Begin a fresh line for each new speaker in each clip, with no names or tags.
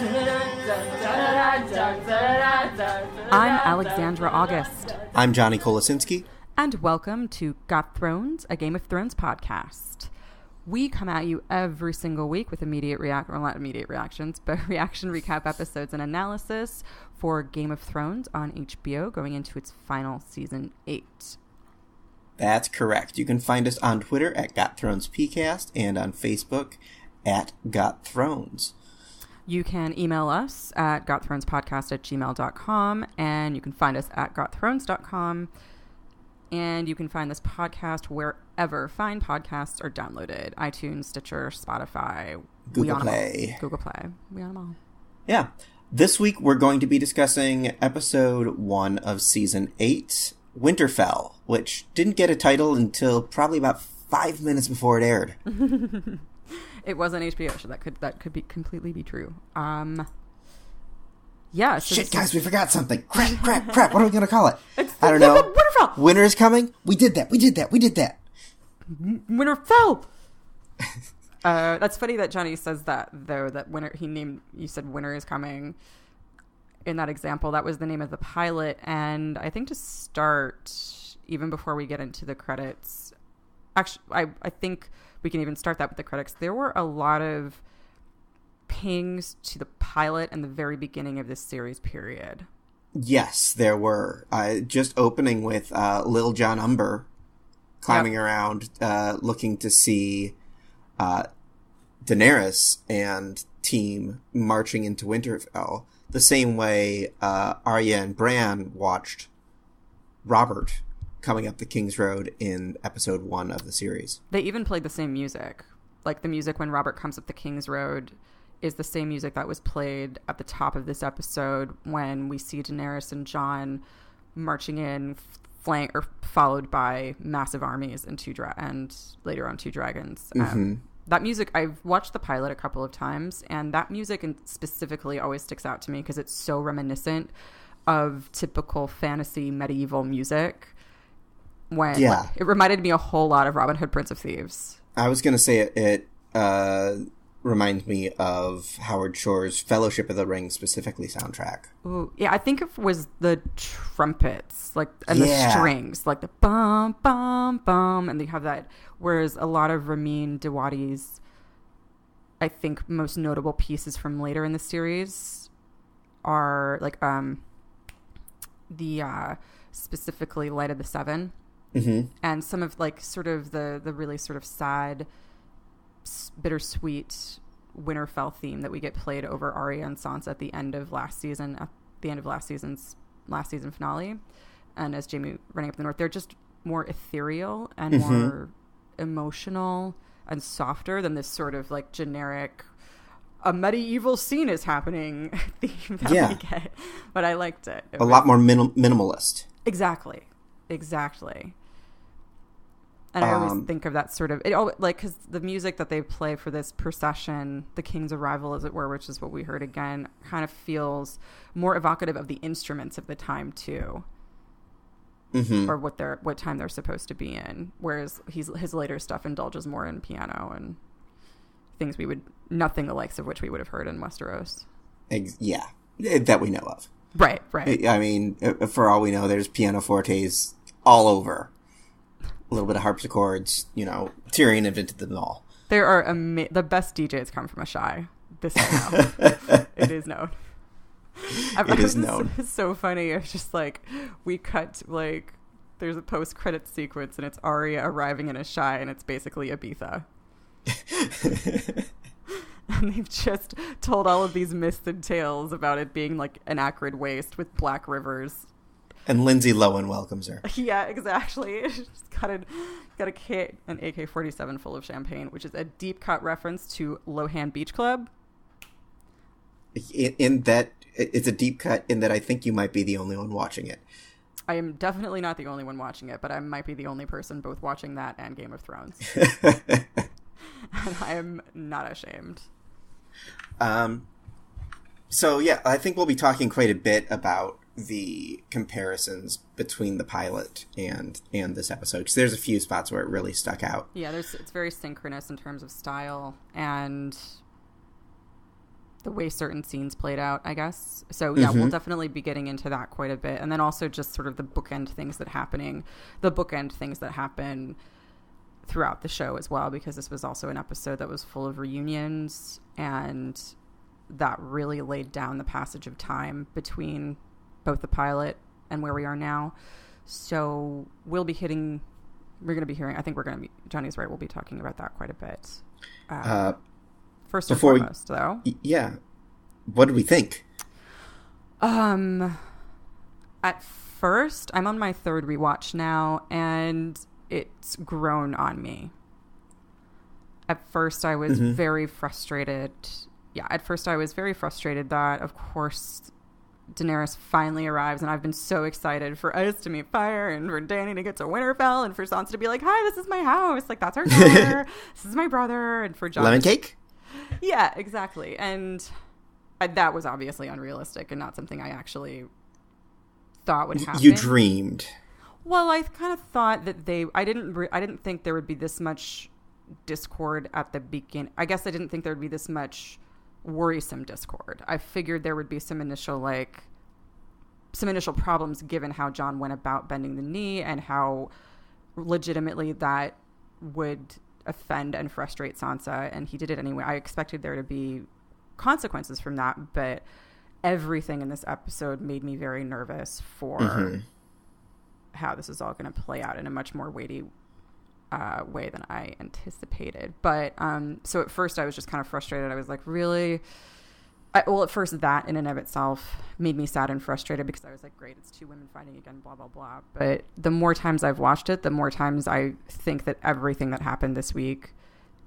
I'm Alexandra August.
I'm Johnny Kolasinski.
And welcome to GoT Thrones, a Game of Thrones podcast. We come at you every single week with reaction recap episodes and analysis for Game of Thrones on HBO going into its final season 8.
That's correct. You can find us on Twitter at GotThronesPcast and on Facebook at GotThrones.
You can email us at gotthronespodcast@gmail.com, and you can find us at gotthrones.com. And you can find this podcast wherever fine podcasts are downloaded. iTunes, Stitcher, Spotify.
Google Play.
Google Play. We on them all.
Yeah. This week we're going to be discussing episode 1 of season 8, Winterfell, which didn't get a title until probably about 5 minutes before it aired.
It was on HBO, so that could be completely be true. Yeah. So
shit, guys, we forgot something. Crap. What are we going to call it?
I don't know. Winterfell.
Winter is coming. We did that.
Winterfell. That's funny that Johnny says that, though, that you said winter is coming in that example. That was the name of the pilot. And I think to start, even before we get into the credits, actually, I think we can even start that with the credits. There were a lot of pings to the pilot and the very beginning of this series period.
Yes, there were. Just opening with Lil Jon Umber climbing around, looking to see Daenerys and team marching into Winterfell, the same way Arya and Bran watched Robert coming up the King's Road in episode 1 of the series.
They even played the same music. Like, the music when Robert comes up the King's Road is the same music that was played at the top of this episode when we see Daenerys and Jon marching in, followed by massive armies and later on 2 dragons.
Mm-hmm.
That music, I've watched the pilot a couple of times, and that music specifically always sticks out to me because it's so reminiscent of typical fantasy medieval music. It reminded me a whole lot of Robin Hood, Prince of Thieves.
I was going to say it reminds me of Howard Shore's Fellowship of the Ring, specifically soundtrack.
Ooh, yeah, I think it was the trumpets, the strings, like the bum, bum, bum, and they have that. Whereas a lot of Ramin Djawadi's, I think, most notable pieces from later in the series are like specifically Light of the Seven.
Mm-hmm.
And some of sort of the really sort of sad, bittersweet Winterfell theme that we get played over Arya and Sansa at the end of last season's finale, and as Jaime running up the north, they're just more ethereal and more emotional and softer than this sort of generic a medieval scene is happening theme that we get. But I liked it.
A lot more minimalist.
Exactly. And I always think of that sort of because the music that they play for this procession, the King's Arrival, as it were, which is what we heard again, kind of feels more evocative of the instruments of the time too, or what time they're supposed to be in. Whereas his later stuff indulges more in piano and things nothing the likes of which we would have heard in Westeros.
Yeah, that we know of.
Right.
I mean, for all we know, there's pianofortes all over. A little bit of harpsichords, Tyrion invented them all.
There are the best DJs come from Ashai. This is known. It is known.
It is known.
It's so funny. It's just we cut there's a post-credit sequence and it's Arya arriving in Ashai and it's basically Ibiza. And they've just told all of these myths and tales about it being an acrid waste with black rivers.
And Lindsay Lohan welcomes her.
Yeah, exactly. She's got an AK-47 full of champagne, which is a deep cut reference to Lohan Beach Club.
In that, it's a deep cut in that I think you might be the only one watching it.
I am definitely not the only one watching it, but I might be the only person both watching that and Game of Thrones. And I am not ashamed.
So yeah, I think we'll be talking quite a bit about the comparisons between the pilot and this episode, because there's a few spots where it really stuck out.
Yeah, it's very synchronous in terms of style, and the way certain scenes played out, I guess. So yeah, we'll definitely be getting into that quite a bit. And then also just sort of the bookend things that happen throughout the show as well, because this was also an episode that was full of reunions, and that really laid down the passage of time between both the pilot and where we are now. So we're going to be hearing, Johnny's right, we'll be talking about that quite a bit. First and foremost, though.
Yeah. What did we think?
At first, I'm on my third rewatch now, and it's grown on me. At first, I was very frustrated. Yeah, at first I was very frustrated that, of course, Daenerys finally arrives, and I've been so excited for us to meet Fire and for Dany to get to Winterfell and for Sansa to be like, hi, this is my house. Like, that's our daughter. This is my brother. And for Jon.
Lemon cake?
Yeah, exactly. And that was obviously unrealistic and not something I actually thought would happen.
You dreamed.
Well, I kind of thought that I didn't think there would be this much discord at the beginning. I guess I didn't think there would be this much worrisome discord. I figured there would be some initial problems given how Jon went about bending the knee and how legitimately that would offend and frustrate Sansa, and he did it anyway. I expected there to be consequences from that, but everything in this episode made me very nervous for how this is all going to play out in a much more weighty way than I anticipated. But so at first I was just kind of frustrated. I was like, really? At first that in and of itself made me sad and frustrated, because I was like, great, it's two women fighting again, blah, blah, blah. But the more times I've watched it, the more times I think that everything that happened this week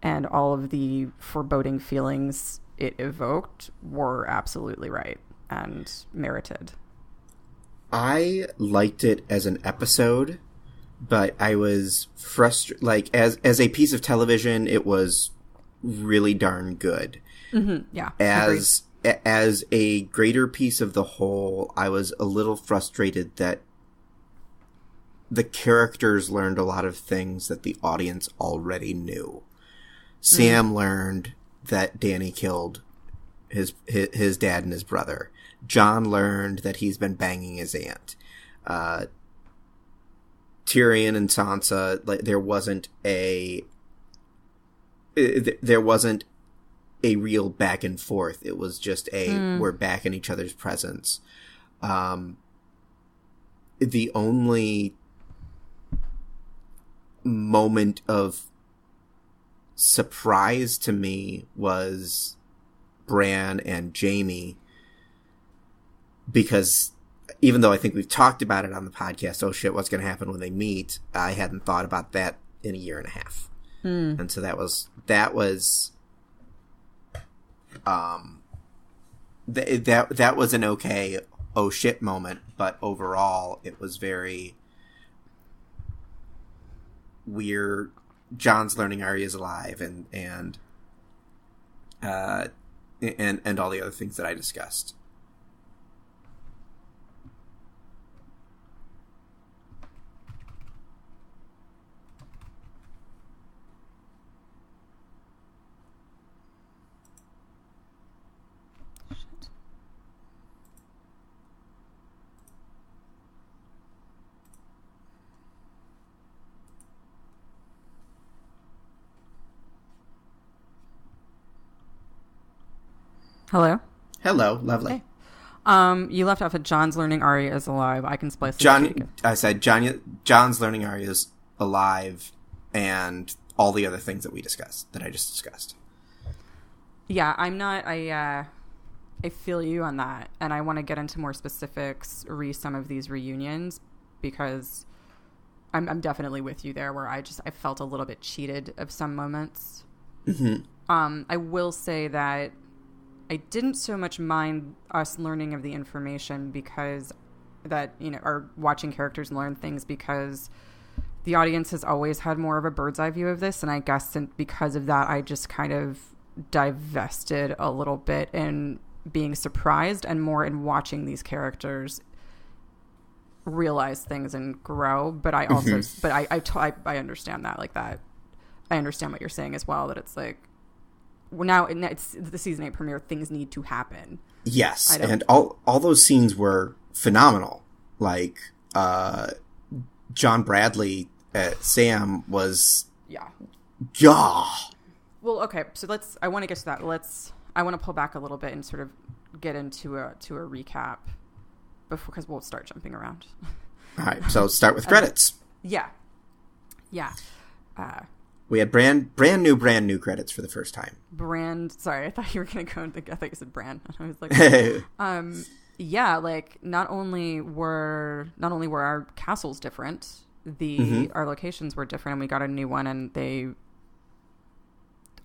and all of the foreboding feelings it evoked were absolutely right and merited.
I liked it as an episode, but I was frustrated. Like, as a piece of television, it was really darn good.
Yeah.
As a greater piece of the whole, I was a little frustrated that the characters learned a lot of things that the audience already knew. Sam learned that Dany killed his dad and his brother. Jon learned that he's been banging his aunt. Tyrion and Sansa, like, there wasn't a real back and forth. It was just we're back in each other's presence. The only moment of surprise to me was Bran and Jaime, because even though I think we've talked about it on the podcast, oh shit, what's going to happen when they meet, I hadn't thought about that in a year and a half. And so that was that was an okay oh shit moment, but overall it was very weird. Jon's learning Arya's alive and all the other things that I discussed.
Hello,
lovely.
Hey. You left off at Jon's learning Arya is alive. I can splice
I said Jon's learning Arya's alive and all the other things that I just discussed.
Yeah, I feel you on that, and I want to get into more specifics some of these reunions, because I'm definitely with you there, where I felt a little bit cheated of some moments. I will say that I didn't so much mind us learning of the information, because that, or watching characters learn things, because the audience has always had more of a bird's eye view of this. And I guess because of that, I just kind of divested a little bit in being surprised and more in watching these characters realize things and grow. But I also, I understand that, like that. I understand what you're saying as well, that it's like, now it's the season 8 premiere. Things need to happen.
Yes, and all those scenes were phenomenal. Like John Bradley at Sam was
yeah.
Well,
okay, so I want to get to that. I want to pull back a little bit and sort of get into a recap because we'll start jumping around.
All right, so start with credits.
Yeah.
We had brand new credits for the first time.
Sorry, I thought you were going to go into, I thought you said brand. I was like, yeah, like not only were our castles different, our locations were different, and we got a new one, and they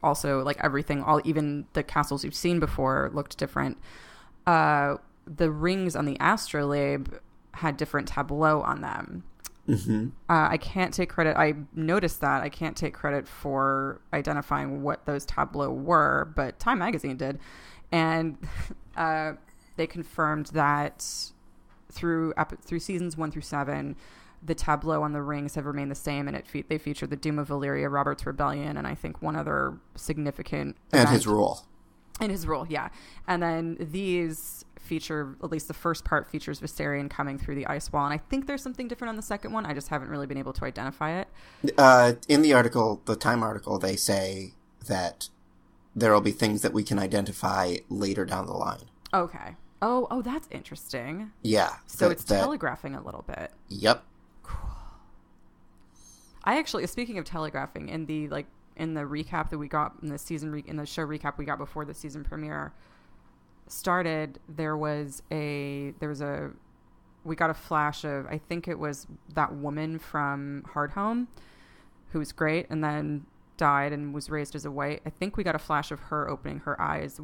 also, like, everything, even the castles you've seen before looked different. The rings on the astrolabe had different tableau on them. Mm-hmm. I can't take credit. I noticed that. I can't take credit for identifying what those tableaux were, but Time Magazine did. And they confirmed that through seasons 1 through 7, the tableau on the rings have remained the same, and they feature the Doom of Valyria, Robert's Rebellion, and I think one other significant event.
And his rule.
And his rule, yeah. And then these feature, at least the first part features Viserion coming through the ice wall, and I think there's something different on the second one. I just haven't really been able to identify it.
In the article, the Time article, they say that there will be things that we can identify later down the line.
Okay. Oh, that's interesting.
Yeah.
So it's telegraphing a little bit.
Yep.
Cool. I actually, speaking of telegraphing, in the recap that we got in the in the show recap we got before the season premiere started, we got a flash of, I think it was that woman from Hardhome, who was great and then died and was raised as a white. I think we got a flash of her opening her eyes,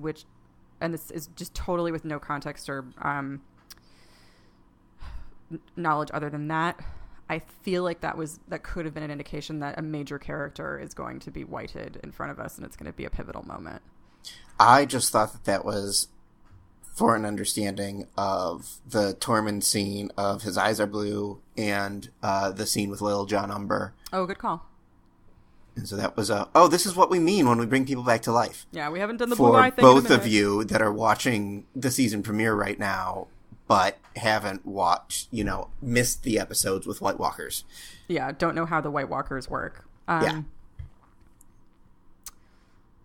and this is just totally with no context or knowledge other than that. I feel like that could have been an indication that a major character is going to be whited in front of us, and it's going to be a pivotal moment.
I just thought that was for an understanding of the Tormund scene of his eyes are blue and the scene with Lil Jon Umber.
Oh, good call.
And so that was this is what we mean when we bring people back to life.
Yeah, we haven't done the blue eye thing
for both of you that are watching the season premiere right now, but haven't missed the episodes with White Walkers.
Yeah, don't know how the White Walkers work.
Yeah.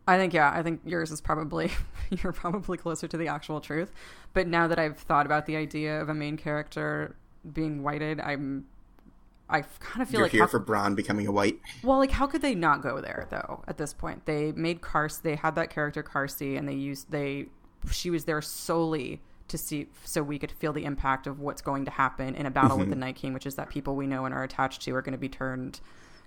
I think yours is probably, you're probably closer to the actual truth. But now that I've thought about the idea of a main character being whited, I kind of feel
You're here for Bronn becoming a white.
Well, like, how could they not go there though? At this point, they made they had that character Carsey, and she was there solely to see, so we could feel the impact of what's going to happen in a battle with the Night King, which is that people we know and are attached to are going to be turned,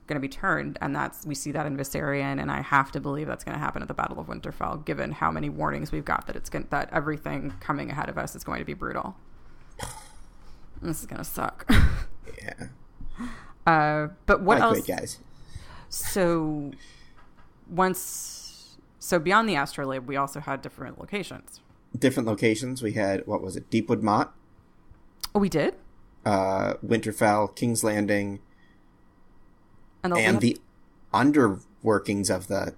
and we see that in Viserion, and I have to believe that's going to happen at the Battle of Winterfell, given how many warnings we've got that everything coming ahead of us is going to be brutal. This is going to suck.
Yeah.
But what else?
Great guys.
So beyond the astrolabe, we also had different locations. We had, what was it, Deepwood Motte? Oh, we did?
Winterfell, King's Landing, and the underworkings of the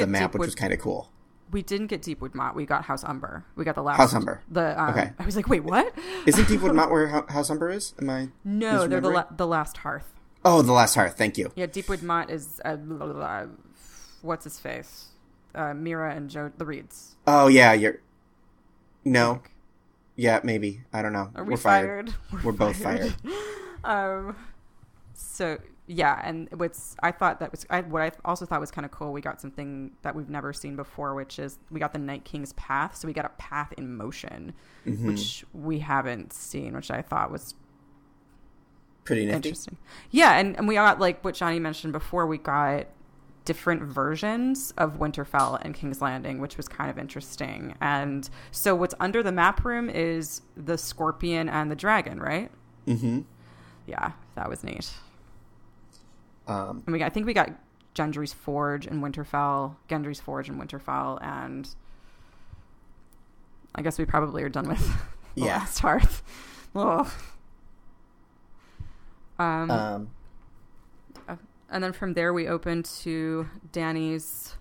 map, which was kind of cool.
We didn't get Deepwood Motte. We got House Umber. We got the last
House Umber.
Okay. I was like, wait, what?
Isn't Deepwood Motte where House Umber is? Am I?
No, they're the Last Hearth.
Oh, the Last Hearth. Thank you.
Yeah, Deepwood Motte is what's his face? Mira and Joe, the Reeds.
Oh yeah, no. Yeah, maybe. I don't know.
We're fired.
We're both fired.
So yeah, and what I also thought was kind of cool. We got something that we've never seen before, which is we got the Night King's path. So we got a path in motion, which we haven't seen, which I thought was
pretty nifty.
Interesting. Yeah, and we got, like what Johnny mentioned before, we got different versions of Winterfell and King's Landing, which was kind of interesting. And so what's under the map room is the Scorpion and the Dragon, right?
Mm-hmm.
Yeah, that was neat. And I think we got Gendry's Forge in Winterfell, and I guess we probably are done with the Last Hearth. And then from there we open to Dany's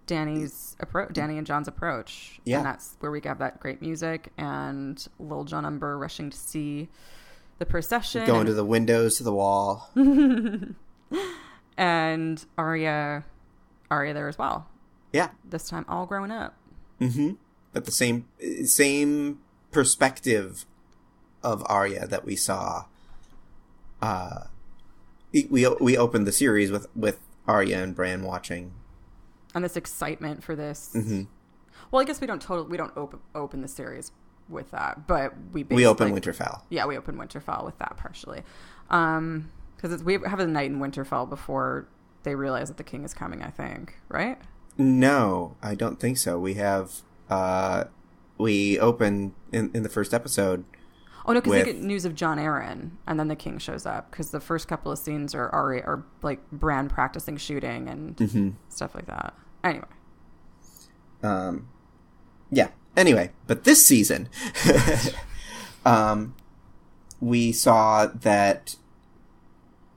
Danny and John's approach.
Yeah.
And that's where we have that great music and Lil Jon Umber rushing to see the procession.
Going to the windows, to the wall.
And Arya there as well.
Yeah.
This time all grown up.
Mm-hmm. But the same perspective of Arya that we saw. We opened the series with Arya and Bran watching.
And this excitement for this.
Mm-hmm.
Well, I guess we don't open the series with that, but
we open Winterfell.
Yeah, we open Winterfell with that partially. Because we have a night in Winterfell before they realize that the king is coming, I think, right?
No, I don't think so. We have we open in the first episode.
Oh no, because they get news of Jon Arryn, and then the king shows up. Because the first couple of scenes are like Bran practicing shooting and stuff like that. Anyway,
yeah. Anyway, but this season, we saw that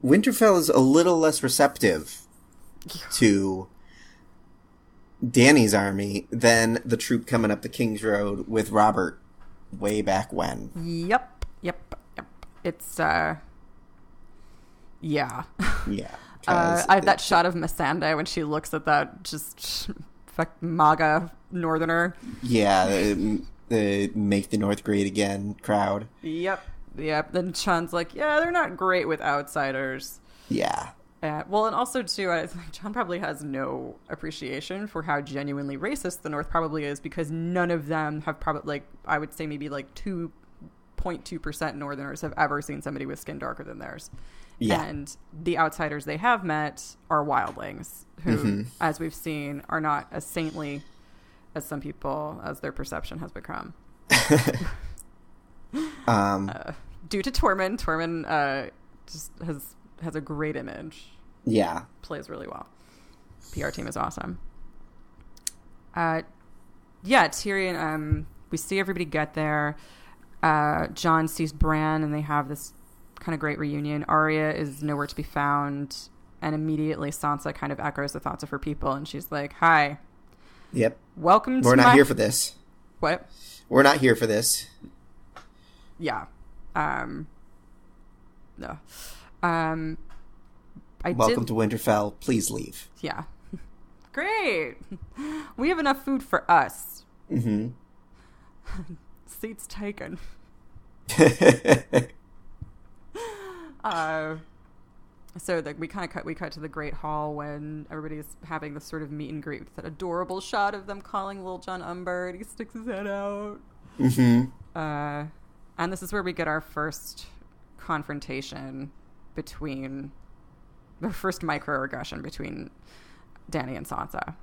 Winterfell is a little less receptive to Dany's army than the troop coming up the King's Road with Robert way back when.
Yep. It's yeah.
Yeah.
I have that shot of Missandei when she looks at that just MAGA northerner.
Yeah, the make the North great again crowd.
Yep. Then Jon's like, yeah, they're not great with outsiders.
Yeah.
Well, and also, too, I think Jon probably has no appreciation for how genuinely racist the North probably is, because none of them have probably, like, I would say maybe like 2.2% Northerners have ever seen somebody with skin darker than theirs. Yeah. And the outsiders they have met are wildlings who, as we've seen, are not as saintly as some people as their perception has become. Due to Tormund. Tormund just has a great image.
Yeah.
Plays really well. PR team is awesome. Yeah, Tyrion, we see everybody get there. Jon sees Bran and they have this kind of great reunion. Arya is nowhere to be found, and immediately Sansa kind of echoes the thoughts of her people, and she's like, hi.
Yep.
Welcome to
We're not here for this.
What?
We're not here for this.
Yeah. No.
Welcome to Winterfell. Please leave.
Yeah. Great. We have enough food for us.
Mm-hmm.
Seats taken. So we cut to the Great Hall when everybody's having this sort of meet and greet with that adorable shot of them calling Lil Jon Umber, and he sticks his head out.
Mm-hmm.
And this is where we get our first confrontation between the first microaggression between Dany and Sansa.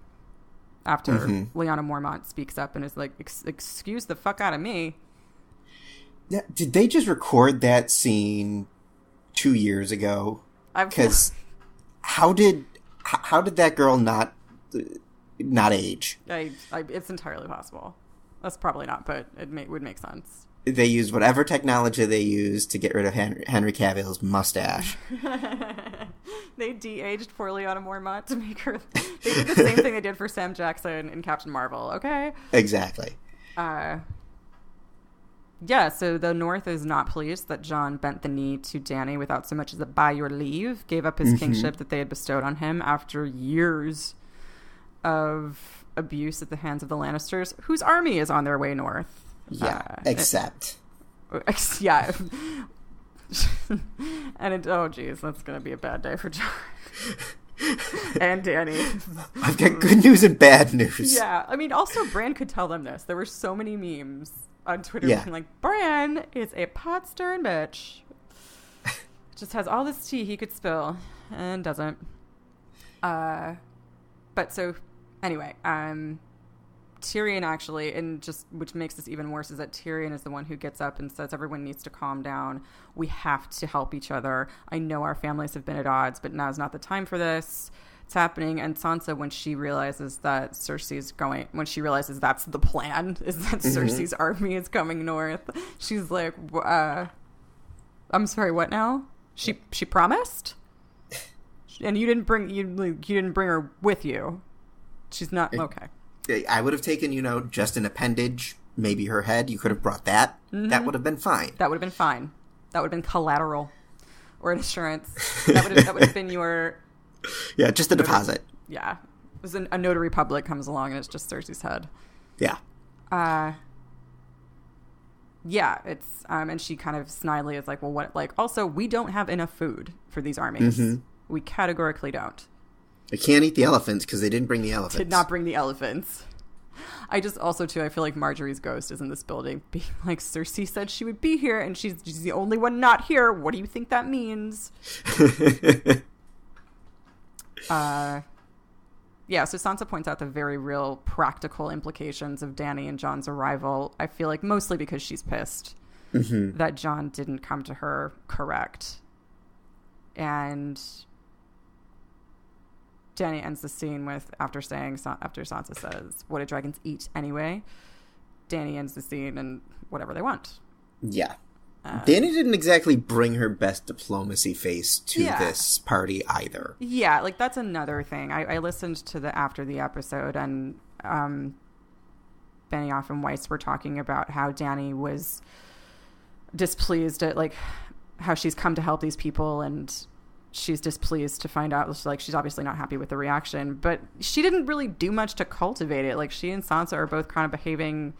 After Lyanna Mormont speaks up and is like, excuse the fuck out of me.
Yeah, did they just record that scene 2 years ago? Because how did that girl not age?
It's entirely possible. That's probably not, but it would make sense.
They used whatever technology they used to get rid of Henry Cavill's mustache.
They de-aged poor Lyanna Mormont to make her... They did the same thing they did for Sam Jackson in Captain Marvel, okay?
Exactly.
Yeah, so the North is not pleased that Jon bent the knee to Dany without so much as a by your leave, gave up his kingship that they had bestowed on him after years of abuse at the hands of the Lannisters, whose army is on their way north.
Yeah, except.
Yeah. And oh geez, that's going to be a bad day for Jon. And Dany.
I've got good news and bad news.
Yeah, I mean, also Bran could tell them this. There were so many memes on Twitter being like, Bran is a pot stirring bitch. Just has all this tea he could spill and doesn't. But so anyway, Tyrion actually, and just which makes this even worse, is that Tyrion is the one who gets up and says everyone needs to calm down. We have to help each other. I know our families have been at odds, but now's not the time for this. It's happening. And Sansa, when she realizes that when she realizes that's the plan, is that Cersei's army is coming north, she's like, I'm sorry, what now? She promised? And you didn't bring her with you She's not okay.
I would have taken, just an appendage, maybe her head. You could have brought that. Mm-hmm. That would have been fine.
That would have been fine. That would have been collateral or an assurance. That would have been your...
Yeah, just a deposit.
Yeah. It was a notary public comes along and it's just Cersei's head.
Yeah.
Yeah, it's... and she kind of snidely is like, well, what... Like, also, we don't have enough food for these armies. Mm-hmm. We categorically don't.
I can't eat the elephants because they didn't bring the elephants.
Did not bring the elephants. I just also, too, I feel like Marjorie's ghost is in this building being like, Cersei said she would be here and she's the only one not here. What do you think that means? Yeah, so Sansa points out the very real practical implications of Dany and Jon's arrival. I feel like mostly because she's pissed that Jon didn't come to her correct. And Dany ends the scene with, after Sansa says, what do dragons eat anyway? Dany ends the scene and whatever they want.
Yeah. Dany didn't exactly bring her best diplomacy face to this party either. Yeah,
like that's another thing. I listened to after the episode and Benioff and Weiss were talking about how Dany was displeased at like how she's come to help these people and she's displeased to find out, like, she's obviously not happy with the reaction, but she didn't really do much to cultivate it. Like, she and Sansa are both kind of behaving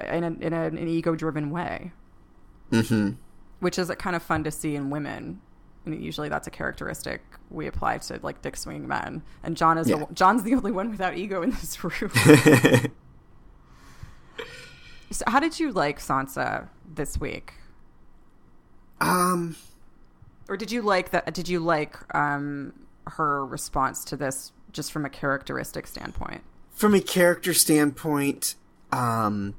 in an ego-driven way, which is kind of fun to see in women. I mean, usually that's a characteristic we apply to, like, dick-swinging men, and Jon's the only one without ego in this room. So how did you like Sansa this week? Or did you like that? Did you like her response to this just from a characteristic standpoint?
From a character standpoint, I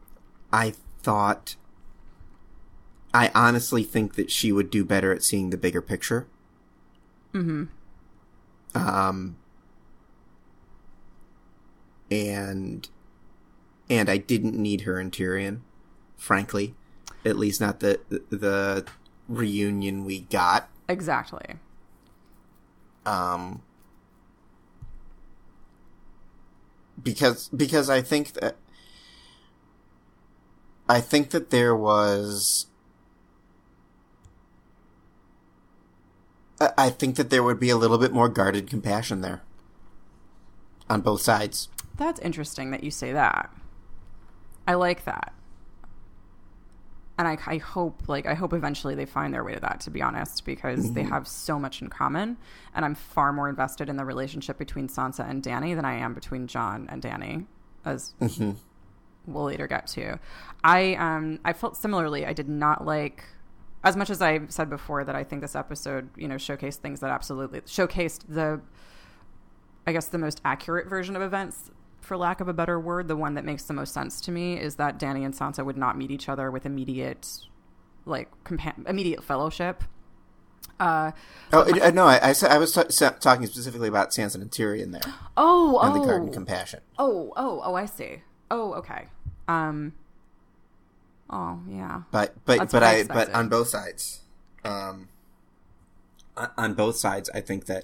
honestly think that she would do better at seeing the bigger picture. Mm-hmm. And I didn't need her in Tyrion, frankly. At least not the reunion we got.
Exactly.
Because I think that there was I think that there would be a little bit more guarded compassion there on both sides.
That's interesting that you say that. I like that. And I hope eventually they find their way to that, to be honest, because they have so much in common. And I'm far more invested in the relationship between Sansa and Dany than I am between Jon and Dany, as we'll later get to. I felt similarly. I did not like, as much as I said before that I think this episode, showcased things that absolutely showcased the most accurate version of events, for lack of a better word. The one that makes the most sense to me is that Dany and Sansa would not meet each other with immediate fellowship. No,
I was talking specifically about Sansa and Tyrion there. And the guard and compassion.
I see. Oh, okay. Yeah.
But on both sides, I think that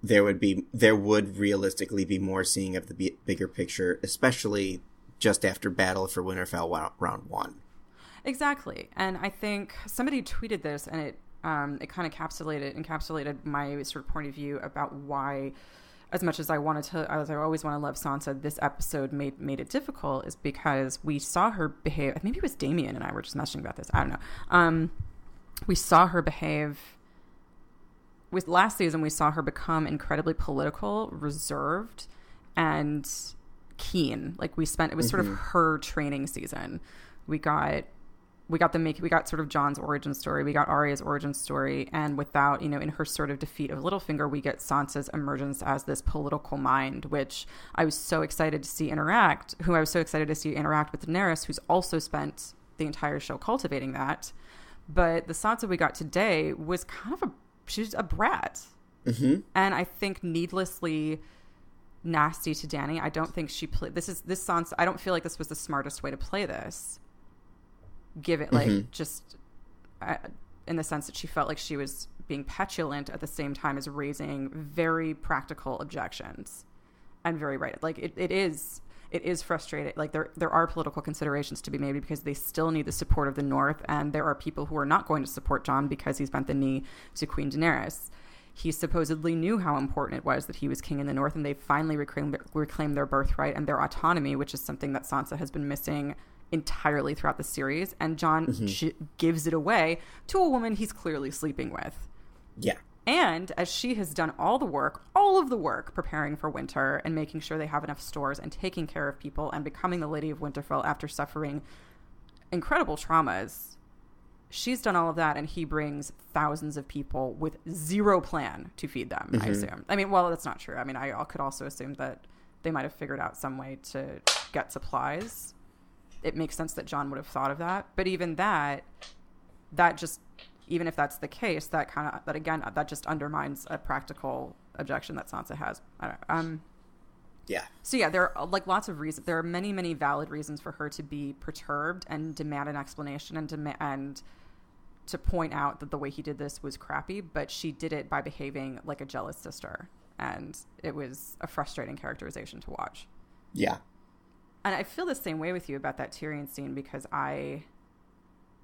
there would realistically be more seeing of the bigger picture, especially just after Battle for Winterfell round 1.
Exactly. And I think somebody tweeted this, and it kind of encapsulated my sort of point of view about why, as much as I always want to love Sansa, this episode made it difficult, is because we saw her behave. Maybe it was Damien and I were just messaging about this. I don't know. We saw her behave. With last season, we saw her become incredibly political, reserved, and keen. Like it was sort of her training season. We got sort of Jon's origin story. We got Arya's origin story, and without, in her sort of defeat of Littlefinger, we get Sansa's emergence as this political mind, which I was so excited to see interact with Daenerys, who's also spent the entire show cultivating that. But the Sansa we got today was kind of she's a brat. And I think needlessly nasty to Dany. I don't think she played this Sansa. I don't feel like this was the smartest way to play this. Give it in the sense that she felt like she was being petulant at the same time as raising very practical objections and very right. Like it is frustrating. Like there are political considerations to be made because they still need the support of the North, and there are people who are not going to support Jon because he's bent the knee to Queen Daenerys. He supposedly knew how important it was that he was king in the North, and they finally reclaimed their birthright and their autonomy, which is something that Sansa has been missing entirely throughout the series. And Jon gives it away to a woman he's clearly sleeping with.
Yeah.
And as she has done all of the work preparing for winter and making sure they have enough stores and taking care of people and becoming the Lady of Winterfell after suffering incredible traumas, she's done all of that, and he brings thousands of people with zero plan to feed them, I assume. I mean, well, that's not true. I mean, I could also assume that they might have figured out some way to get supplies. It makes sense that Jon would have thought of that. But even that just, even if that's the case, that just undermines a practical objection that Sansa has. I don't know.
Yeah.
So yeah, there are like lots of reasons. There are many, many valid reasons for her to be perturbed and demand an explanation and to point out that the way he did this was crappy, but she did it by behaving like a jealous sister. And it was a frustrating characterization to watch.
Yeah.
And I feel the same way with you about that Tyrion scene because that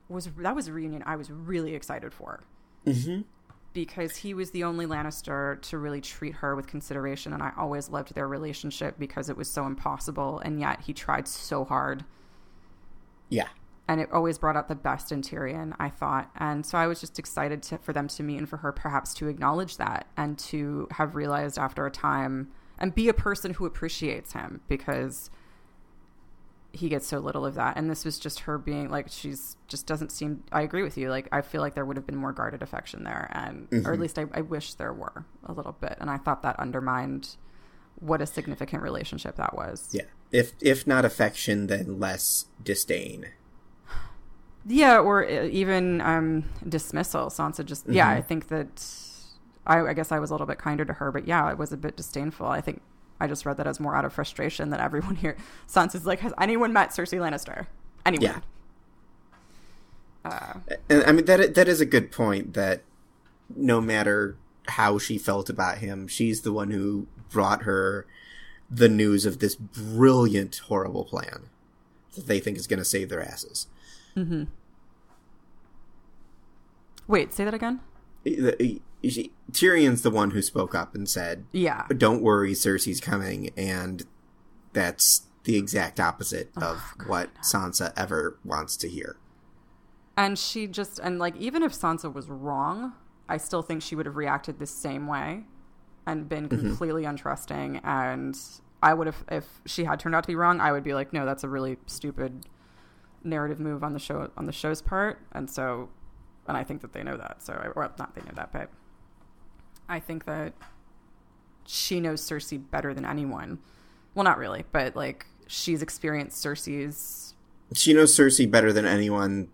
was a reunion I was really excited for. Mm-hmm. Because he was the only Lannister to really treat her with consideration, and I always loved their relationship because it was so impossible, and yet he tried so hard.
Yeah.
And it always brought out the best in Tyrion, I thought. And so I was just excited for them to meet and for her perhaps to acknowledge that and to have realized after a time and be a person who appreciates him because he gets so little of that. And this was just her being like, she's just doesn't seem, I agree with you. Like, I feel like there would have been more guarded affection there. And, or at least I wish there were a little bit. And I thought that undermined what a significant relationship that was.
Yeah. If not affection, then less disdain.
Yeah. Or even, dismissal. Sansa just, yeah, I think that I guess I was a little bit kinder to her, but yeah, it was a bit disdainful. I think I just read that as more out of frustration that everyone here. Sansa's like, has anyone met Cersei Lannister? Anyone?
Yeah. And I mean that is a good point. That no matter how she felt about him, she's the one who brought her the news of this brilliant, horrible plan that they think is going to save their asses.
Mm-hmm. Wait, say that again.
Tyrion's the one who spoke up and said,
yeah,
don't worry, Cersei's coming. And that's the exact opposite of what Sansa ever wants to hear.
And she just, and like, even if Sansa was wrong, I still think she would have reacted the same way and been completely untrusting. And I would have, if she had turned out to be wrong, I would be like, no, that's a really stupid narrative move on the show's part. And so, and I think that they know that. So, or not they know that, but I think that she knows Cersei better than anyone. Well, not really, but like she's experienced Cersei's.
She knows Cersei better than anyone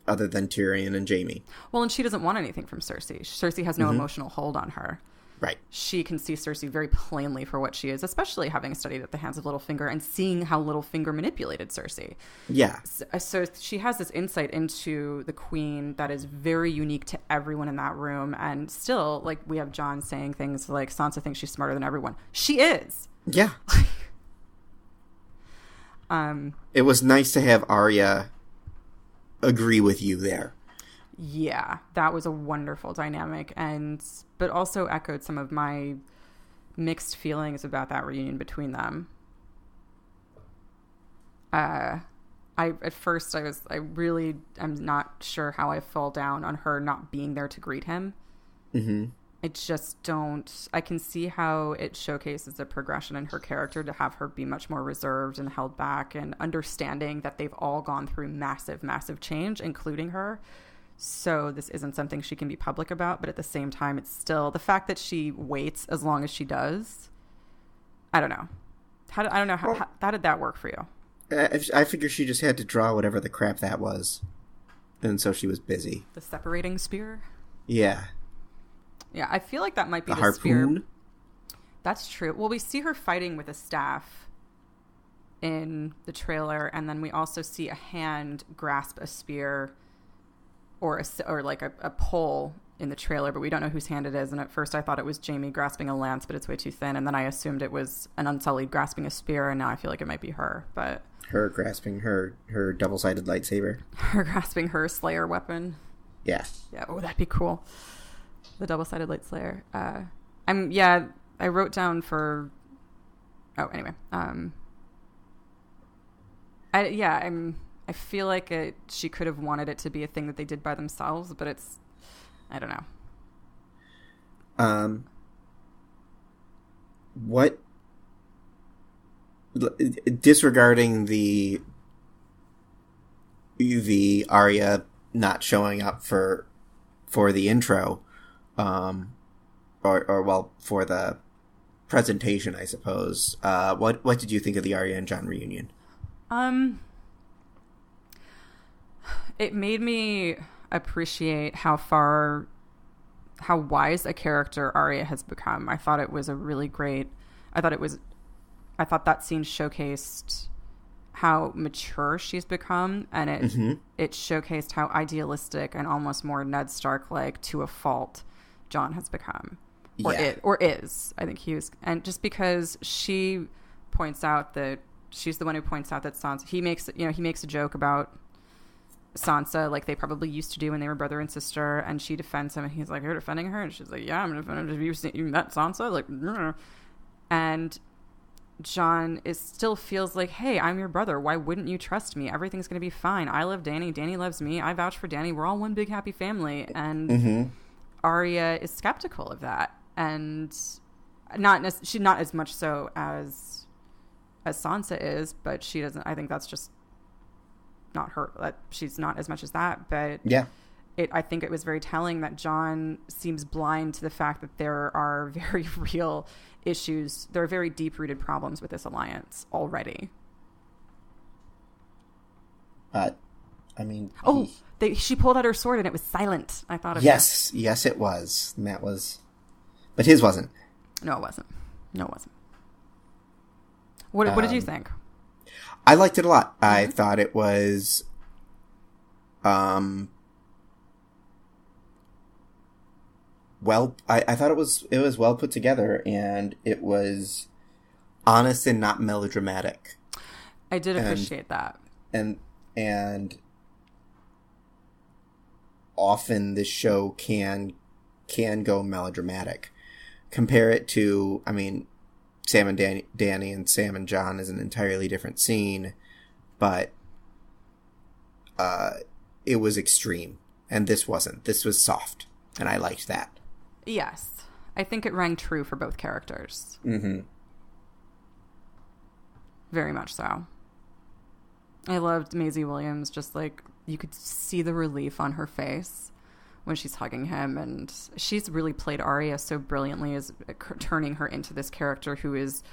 other than Tyrion and Jaime.
Well, and she doesn't want anything from Cersei. Cersei has no emotional hold on her.
Right.
She can see Cersei very plainly for what she is, especially having studied at the hands of Littlefinger and seeing how Littlefinger manipulated Cersei.
Yeah.
So she has this insight into the queen that is very unique to everyone in that room. And still, like, we have Jon saying things like, Sansa thinks she's smarter than everyone. She is.
Yeah. It was nice to have Arya agree with you there.
Yeah, that was a wonderful dynamic, but also echoed some of my mixed feelings about that reunion between them. At first I really am not sure how I fall down on her not being there to greet him. Mm-hmm. I can see how it showcases a progression in her character to have her be much more reserved and held back and understanding that they've all gone through massive, massive change, including her. So this isn't something she can be public about, but at the same time, it's still the fact that she waits as long as she does. I don't know. How did that work for you?
I figure she just had to draw whatever the crap that was. And so she was busy.
The separating spear?
Yeah.
Yeah, I feel like that might be the
harpoon?
Spear. That's true. Well, we see her fighting with a staff in the trailer, and then we also see a hand grasp a spear or like a pole in the trailer, but we don't know whose hand it is. And at first I thought it was Jaime grasping a lance, but it's way too thin. And then I assumed it was an Unsullied grasping a spear, and now I feel like it might be her. But
her grasping her double-sided lightsaber.
Her grasping her Slayer weapon.
Yeah.
Yeah. Oh, that'd be cool. The double-sided light Slayer. I wrote down for. Oh, anyway. I feel like she could have wanted it to be a thing that they did by themselves, but it's. I don't know.
What, disregarding the Arya not showing up for the intro, for the presentation, I suppose. What did you think of the Arya and Jon reunion?
It made me appreciate how wise a character Arya has become. I thought it was a really great. I thought that scene showcased how mature she's become, and it showcased how idealistic and almost more Ned Stark like to a fault Jon has become, or is. I think he was, and just because she points out that she's the one who points out that Sansa. He makes a joke about Sansa, like they probably used to do when they were brother and sister, and she defends him, and he's like, "You're defending her?" And she's like, "Yeah, I'm defending her. Have you met Sansa?" Like, and Jon still feels like, "Hey, I'm your brother. Why wouldn't you trust me? Everything's going to be fine. I love Dany. Dany loves me. I vouch for Dany. We're all one big happy family." And Arya is skeptical of that, and she's not as much so as Sansa is, but she doesn't. I think that's just not her. That she's not as much as that, but
yeah.
I think it was very telling that Jon seems blind to the fact that there are very real issues. There are very deep-rooted problems with this alliance already.
But, I mean...
she pulled out her sword and it was silent. I thought of
Yes, it was. And that was... But his wasn't.
No, it wasn't. What did you think?
I liked it a lot. I thought it was... I thought it was well put together, and it was honest and not melodramatic.
I did appreciate that.
And often this show can go melodramatic. Compare it to, I mean, Sam and Dany and Sam and Jon is an entirely different scene, but it was extreme, and this wasn't. This was soft, and I liked that.
Yes. I think it rang true for both characters.
Mm-hmm.
Very much so. I loved Maisie Williams, just like you could see the relief on her face when she's hugging him, and she's really played Arya so brilliantly as turning her into this character who is,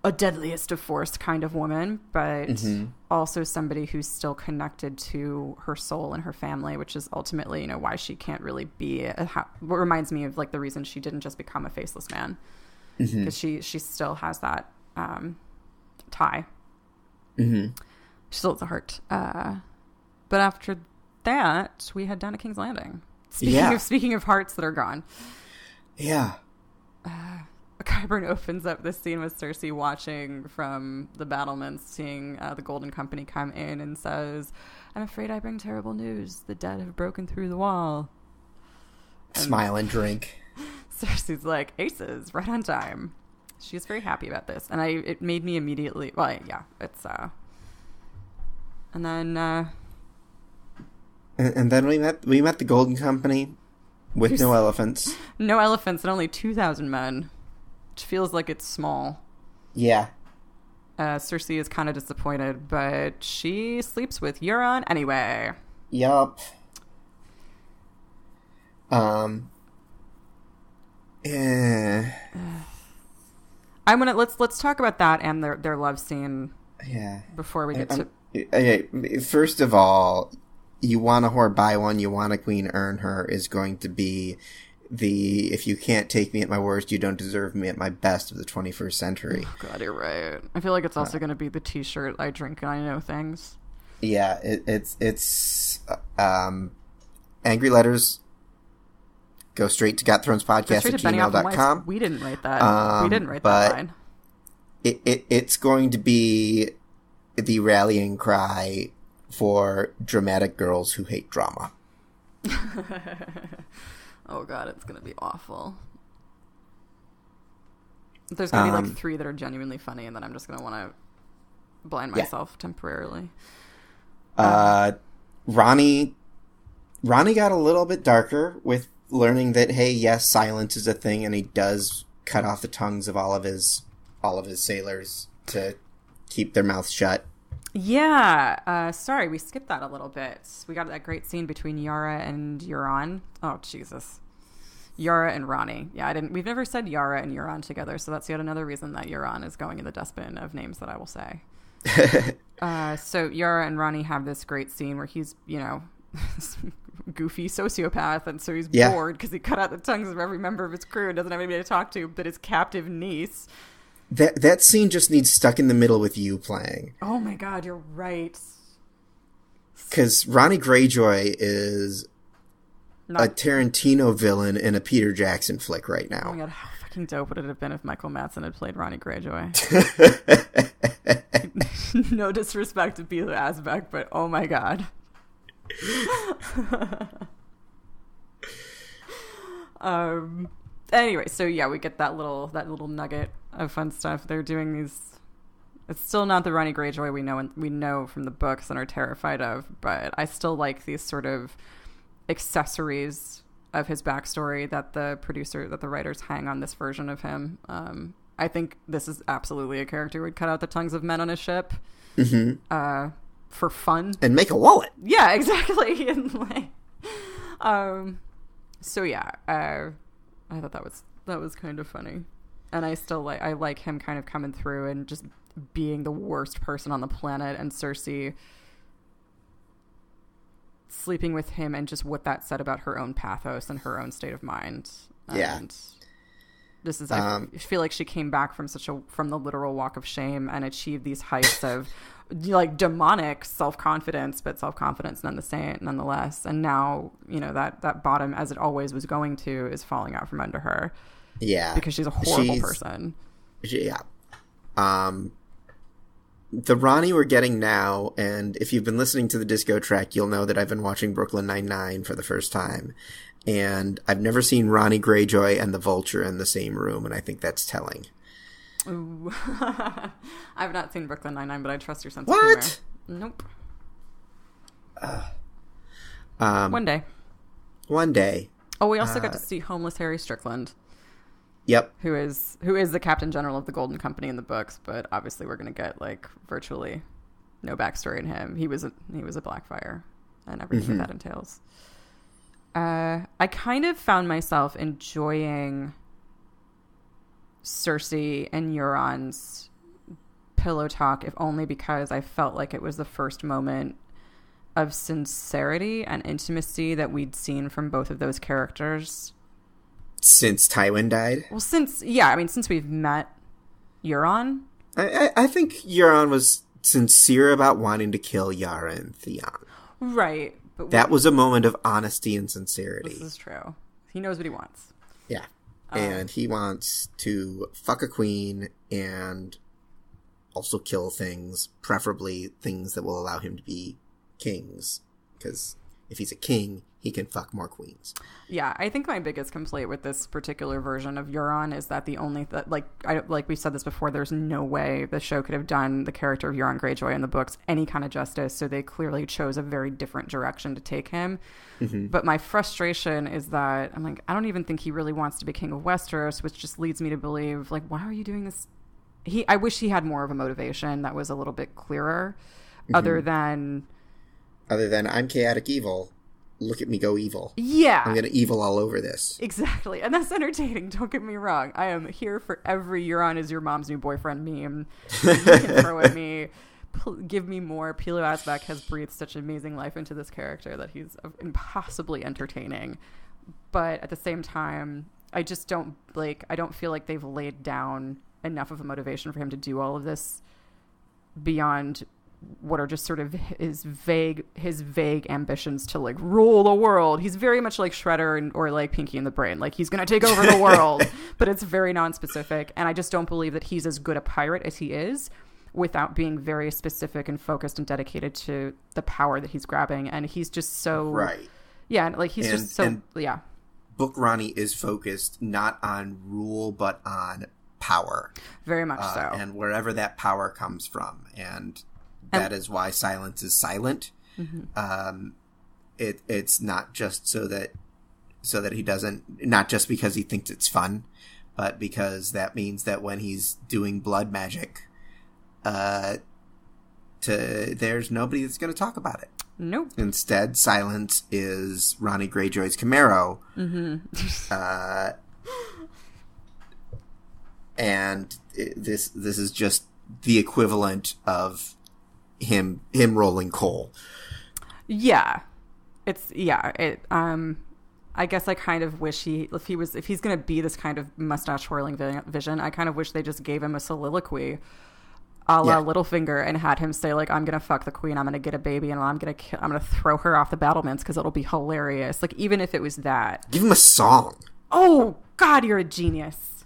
a deadliest of force kind of woman, but also somebody who's still connected to her soul and her family, which is ultimately, why she can't really be what reminds me of like the reason she didn't just become a faceless man, because she still has that tie. She still has a heart. But after that, we head down to King's Landing. Speaking of hearts that are gone.
Yeah.
Qyburn opens up this scene with Cersei watching from the battlements, seeing the Golden Company come in, and says, "I'm afraid I bring terrible news. The dead have broken through the wall." And
smile and drink.
Cersei's like, "Aces, right on time." She's very happy about this, and it made me immediately. Well, yeah, it's and then.
And then we met the Golden Company with no elephants.
No elephants and only 2,000 men. Which feels like it's small.
Yeah.
Cersei is kind of disappointed, but she sleeps with Euron anyway.
Yup.
Let's talk about that and their love scene.
Yeah.
Before we get to.
Okay. First of all, you want a whore, buy one. You want a queen, earn her. Is going to be if you can't take me at my worst, you don't deserve me at my best of the 21st century.
Oh, God, you're right. I feel like it's also going to be the t-shirt, I drink and I know things.
Yeah, it's angry letters go straight to
Go
gotthronespodcast
straight
at
to Benny Off and Weiss.
gmail.com.
We didn't write that. We didn't write that line.
It's going to be the rallying cry for dramatic girls who hate drama.
Oh god, it's gonna be awful. There's gonna be like 3 that are genuinely funny, and then I'm just gonna want to blind myself temporarily.
Ronnie got a little bit darker with learning that, hey, yes, silence is a thing, and he does cut off the tongues of all of his sailors to keep their mouths shut.
Yeah, sorry, we skipped that a little bit. We got that great scene between Yara and Euron. Oh, Jesus. Yara and Ronnie. Yeah, we've never said Yara and Euron together, so that's yet another reason that Euron is going in the dustbin of names that I will say. So Yara and Ronnie have this great scene where he's, goofy sociopath, and so he's bored because he cut out the tongues of every member of his crew and doesn't have anybody to talk to but his captive niece.
That scene just needs Stuck in the Middle with You playing.
Oh my god, you're right.
Because Ronnie Greyjoy is a Tarantino villain in a Peter Jackson flick right now.
Oh my god, how fucking dope would it have been if Michael Madsen had played Ronnie Greyjoy? No disrespect to Peter Asbeck, but oh my god. Anyway, so yeah, we get that little nugget of fun stuff. They're doing these. It's still not the Ronnie Greyjoy we know from the books and are terrified of, but I still like these sort of accessories of his backstory that the writers hang on this version of him. I think this is absolutely a character who would cut out the tongues of men on his ship. Mm-hmm. For fun
and make a wallet.
Yeah, exactly. And so yeah, I thought that was kind of funny, and I like him kind of coming through and just being the worst person on the planet, and Cersei sleeping with him, and just what that said about her own pathos and her own state of mind.
Yeah.
And this is I feel like she came back from from the literal walk of shame and achieved these heights of like demonic self-confidence, but self-confidence nonetheless. And now, that bottom, as it always was going to, is falling out from under her.
Yeah.
Because she's a horrible person.
Yeah. The Ronnie we're getting now, and if you've been listening to the disco track, you'll know that I've been watching Brooklyn Nine-Nine for the first time. And I've never seen Ronnie Greyjoy and the Vulture in the same room, and I think that's telling.
Ooh. I've not seen Brooklyn Nine-Nine, but I trust your sense
of
humor. Nope. One day. Oh, we also got to see homeless Harry Strickland.
Yep.
Who is the Captain General of the Golden Company in the books, but obviously we're going to get like virtually no backstory in him. He was a Blackfire and everything that entails. I kind of found myself enjoying Cersei and Euron's pillow talk, if only because I felt like it was the first moment of sincerity and intimacy that we'd seen from both of those characters
since Tywin died.
Well, since we've met Euron,
I think Euron was sincere about wanting to kill Yara and Theon.
Right,
but that was a moment of honesty and sincerity.
This is true. He knows what he wants.
Yeah. And he wants to fuck a queen and also kill things, preferably things that will allow him to be kings. Because if he's a king, he can fuck more queens.
Yeah, I think my biggest complaint with this particular version of Euron is that like we said this before, there's no way the show could have done the character of Euron Greyjoy in the books any kind of justice, so they clearly chose a very different direction to take him. Mm-hmm. But my frustration is that I'm like, I don't even think he really wants to be king of Westeros, which just leads me to believe, like, why are you doing this? I wish he had more of a motivation that was a little bit clearer, other than
I'm chaotic evil. Look at me go evil.
Yeah.
I'm going to evil all over this.
Exactly. And that's entertaining. Don't get me wrong. I am here for every Euron is your mom's new boyfriend meme you can throw at me. Give me more. Pilo Asbeck has breathed such amazing life into this character that he's impossibly entertaining. But at the same time, I just don't feel like they've laid down enough of a motivation for him to do all of this beyond what are just sort of his vague ambitions to like rule the world. He's very much like Shredder or like Pinky in the Brain. Like he's going to take over the world, but it's very non-specific. And I just don't believe that he's as good a pirate as he is without being very specific and focused and dedicated to the power that he's grabbing. And he's just so
right.
Yeah. Like he's just so, yeah.
Book Ronnie is focused not on rule, but on power.
Very much so.
And wherever that power comes from. And that is why silence is silent. Mm-hmm. It's not just so that he doesn't, not just because he thinks it's fun, but because that means that when he's doing blood magic, there's nobody that's going to talk about it.
Nope.
Instead, silence is Ronnie Greyjoy's Camaro.
Mm-hmm.
And this is just the equivalent of him rolling coal.
Yeah. I guess I kind of wish if he's going to be this kind of mustache twirling vision, I kind of wish they just gave him a soliloquy a la Littlefinger and had him say like, I'm gonna fuck the queen, I'm gonna get a baby, and I'm gonna throw her off the battlements because it'll be hilarious. Like, even if it was that,
give him a song.
Oh God, you're a genius.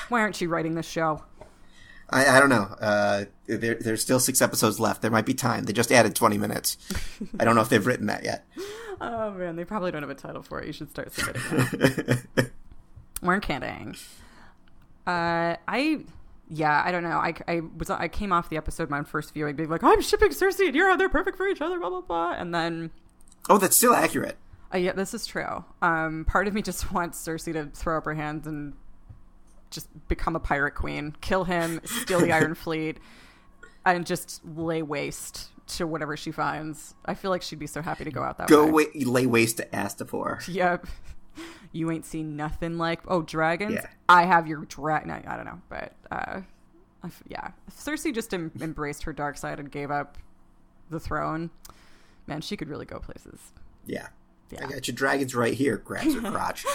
Why aren't you writing this show?
I don't know. There's still 6 episodes left. There might be time. They just added 20 minutes. I don't know if they've written that yet.
Oh man, they probably don't have a title for it. You should start submitting that. We're kidding. I don't know. I came off the episode my first viewing being like, I'm shipping Cersei and Euron, they're perfect for each other, blah blah blah, and then
that's still accurate.
Yeah, this is true. Part of me just wants Cersei to throw up her hands and just become a pirate queen, kill him, steal the Iron Fleet, and just lay waste to whatever she finds. I feel like she'd be so happy to go out that way.
Lay waste to Astapor.
Yep. You ain't seen nothing like dragons.
Yeah.
I have your dragon. I don't know, but yeah. If Cersei just embraced her dark side and gave up the throne, man, she could really go places.
Yeah. I got your dragons right here. Grabs her crotch.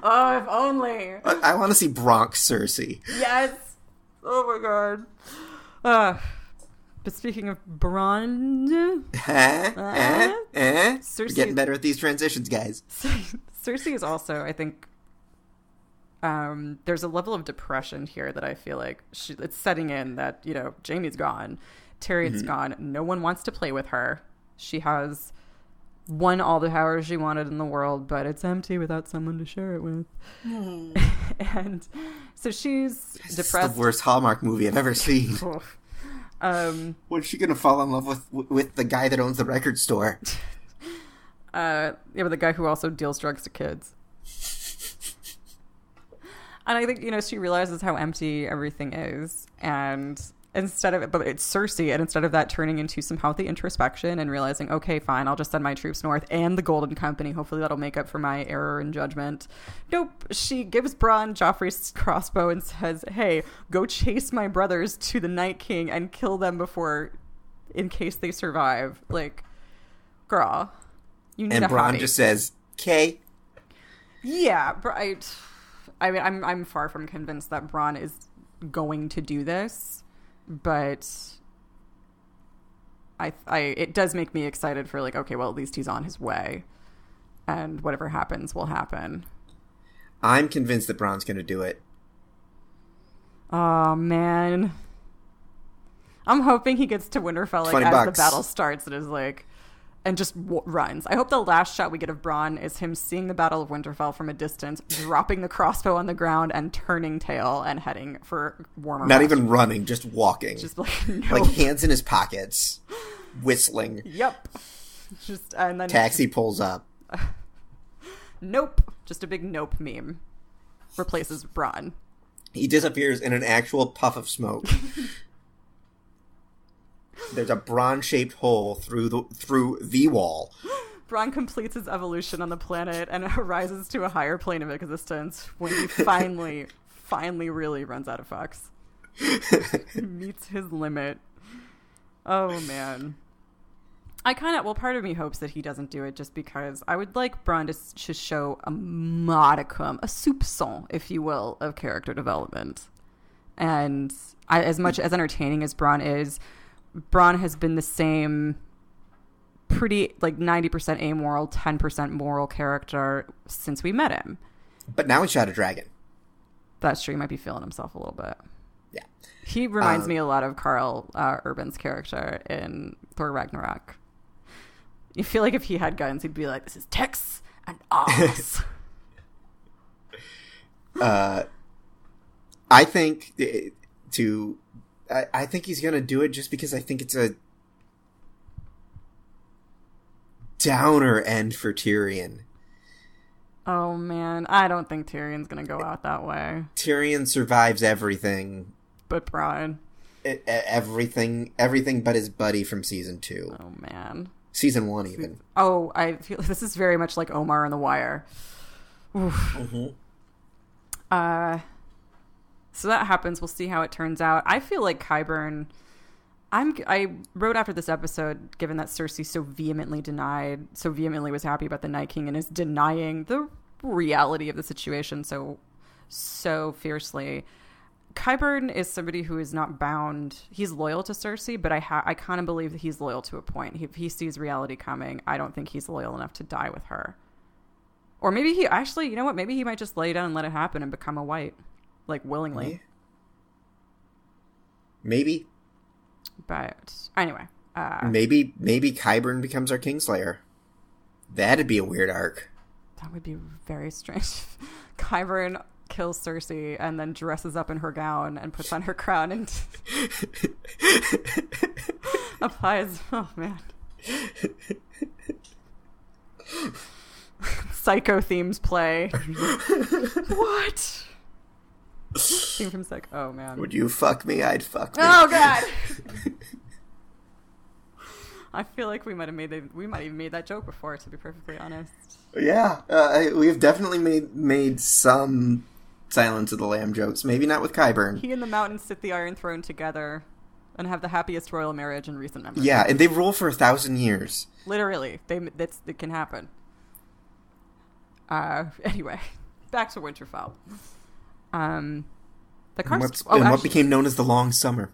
Oh, if only.
I want to see Bronx Cersei.
Yes. Oh my God. But speaking of Bronn,
Cersei, we're getting better at these transitions, guys.
Cersei is also, I think, there's a level of depression here that I feel like it's setting in that, Jaime's gone, Tyrion's gone, no one wants to play with her. She has won all the power she wanted in the world, but it's empty without someone to share it with. And so she's depressed.
It's the worst Hallmark movie I've ever seen. When's she gonna fall in love with the guy that owns the record store?
But the guy who also deals drugs to kids. And I think, she realizes how empty everything is, and but it's Cersei, and instead of that turning into some healthy introspection and realizing, okay, fine, I'll just send my troops north and the Golden Company, hopefully that'll make up for my error in judgment. Nope, she gives Bronn Joffrey's crossbow and says, hey, go chase my brothers to the Night King and kill them in case they survive. Like, girl, you need a hobby.
And Bronn just says, "K."
Yeah, but I'm far from convinced that Bronn is going to do this. But it does make me excited for like, okay, well, at least he's on his way, and whatever happens will happen.
I'm convinced that Bronn's going to do it.
Oh man, I'm hoping he gets to Winterfell like as the battle starts and is like, and just runs. I hope the last shot we get of Bronn is him seeing the Battle of Winterfell from a distance, dropping the crossbow on the ground and turning tail and heading for warmer.
Not even running, just walking.
Just like, nope.
Like hands in his pockets, whistling.
Yep. And then
taxi pulls up.
Nope. Just a big nope meme replaces Bronn.
He disappears in an actual puff of smoke. There's a Bronn-shaped hole through the wall.
Bronn completes his evolution on the planet and rises to a higher plane of existence when he finally really runs out of fucks. He meets his limit. Oh, man. Part of me hopes that he doesn't do it just because I would like Bronn to show a modicum, a soupçon, if you will, of character development. And as much as entertaining as Bronn is, Bronn has been the same, pretty like 90% amoral, 10% moral character since we met him.
But now he shot a dragon.
That's true. He might be feeling himself a little bit.
Yeah.
He reminds me a lot of Carl Urban's character in Thor Ragnarok. You feel like if he had guns, he'd be like, this is Tex and Oz.
I think I think he's going to do it just because I think it's a downer end for Tyrion.
Oh, man. I don't think Tyrion's going to go out that way.
Tyrion survives everything.
But Bronn.
Everything but his buddy from season 2.
Oh, man.
Season 1, even.
Oh, I feel this is very much like Omar on The Wire. Oof.
Mm-hmm.
So that happens. We'll see how it turns out. I feel like Qyburn... I wrote after this episode, given that Cersei so vehemently was happy about the Night King and is denying the reality of the situation so fiercely. Qyburn is somebody who is not bound. He's loyal to Cersei, but I kind of believe that he's loyal to a point. If he sees reality coming, I don't think he's loyal enough to die with her. Or maybe he actually, you know what? Maybe he might just lay down and let it happen and become a white, like willingly.
Maybe.
But anyway,
maybe Qyburn becomes our Kingslayer. That'd be a weird arc.
That would be very strange. Qyburn kills Cersei and then dresses up in her gown and puts on her crown and applies. Oh man, Psycho themes play. What? Theme from Psycho. Oh man.
Would you fuck me? I'd fuck me.
Oh god. I feel like we might have even made that joke before, to be perfectly honest.
Yeah, we've definitely made some Silence of the Lamb jokes. Maybe not with Qyburn.
He and the Mountain sit the Iron Throne together and have the happiest royal marriage in recent memory.
Yeah, and they rule for 1,000 years.
Literally, it can happen. Anyway, back to Winterfell.
What became known as the Long Summer.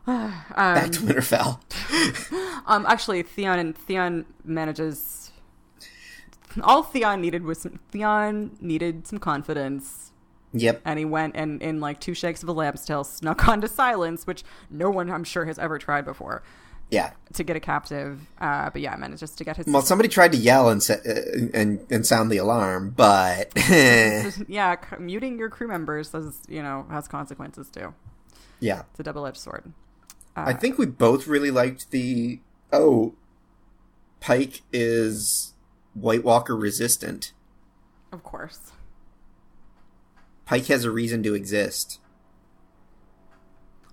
Back to Winterfell.
Actually, Theon manages. All Theon needed some confidence.
Yep.
And he went and in like 2 shakes of a lamb's tail snuck onto silence, which no one I'm sure has ever tried before.
Yeah.
To get a captive, but yeah, manages to get his.
Well, somebody tried to yell and sound the alarm, but
yeah, muting your crew members has consequences too.
Yeah,
it's a double-edged sword.
I think we both really liked Pike is White Walker resistant.
Of course.
Pike has a reason to exist.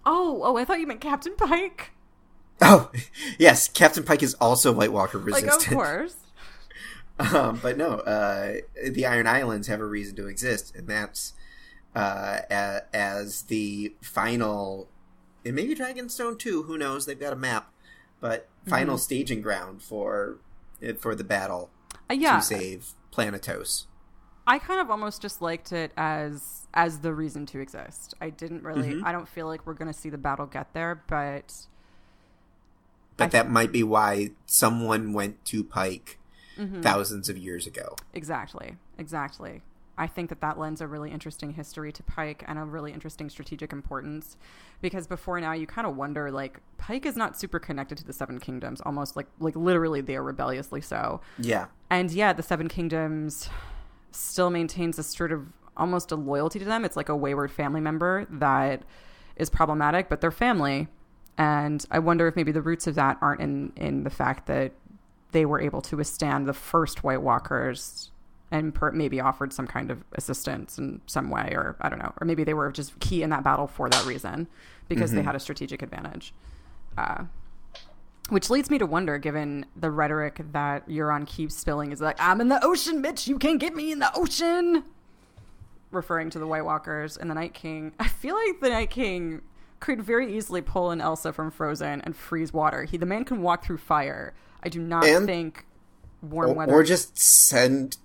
Oh, I thought you meant Captain Pike.
Oh, yes, Captain Pike is also White Walker resistant.
Like, of course.
But no, the Iron Islands have a reason to exist, and that's as the final, and maybe Dragonstone too, who knows, they've got a map, but final staging ground for the battle to save Planetos. I
kind of almost just liked it as the reason to exist. I didn't really, I don't feel like we're going to see the battle get there, but
that might be why someone went to Pike thousands of years ago.
Exactly. I think that lends a really interesting history to Pike and a really interesting strategic importance, because before now you kind of wonder, like, Pike is not super connected to the Seven Kingdoms, almost like literally they are rebelliously so.
Yeah. And
yeah, the Seven Kingdoms still maintains a sort of almost a loyalty to them. It's like a wayward family member that is problematic, but they're family. And I wonder if maybe the roots of that aren't in the fact that they were able to withstand the first White Walkers and maybe offered some kind of assistance in some way, or I don't know. Or maybe they were just key in that battle for that reason, because they had a strategic advantage. Which leads me to wonder, given the rhetoric that Euron keeps spilling, is like, I'm in the ocean, bitch! You can't get me in the ocean! Referring to the White Walkers and the Night King. I feel like the Night King could very easily pull an Elsa from Frozen and freeze water. The man can walk through fire. I do not think warm weather...
Or just send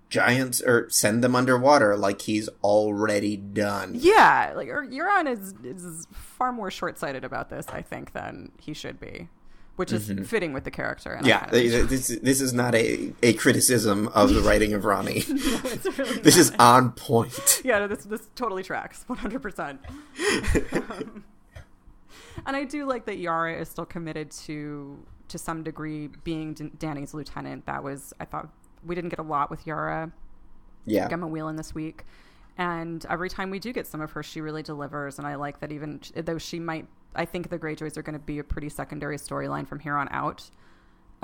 giants or send them underwater like he's already done.
Yeah, like Euron is far more short-sighted about this, I think, than he should be, which is fitting with the character. And
yeah, this is not a criticism of the writing of Ronnie.
No, it's really
this
not.
Is on point.
Yeah, no, this totally tracks 100%. And I do like that Yara is still committed to some degree being Dany's lieutenant. I thought we didn't get a lot with Yara.
Yeah,
Gemma Whelan this week, and every time we do get some of her, she really delivers. And I like that, even though she might, I think the Greyjoys are going to be a pretty secondary storyline from here on out.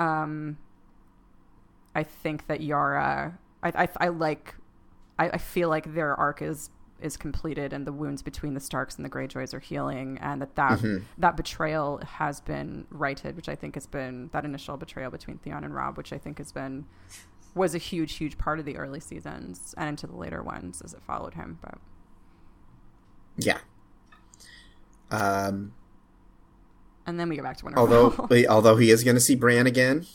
I think that Yara, I feel like their arc is completed, and the wounds between the Starks and the Greyjoys are healing, and that betrayal has been righted, which I think has been that initial betrayal between Theon and Robb, which I think was a huge part of the early seasons and into the later ones as it followed him. But
yeah.
And then we go back to Winterfell.
Although he is going to see Bran again.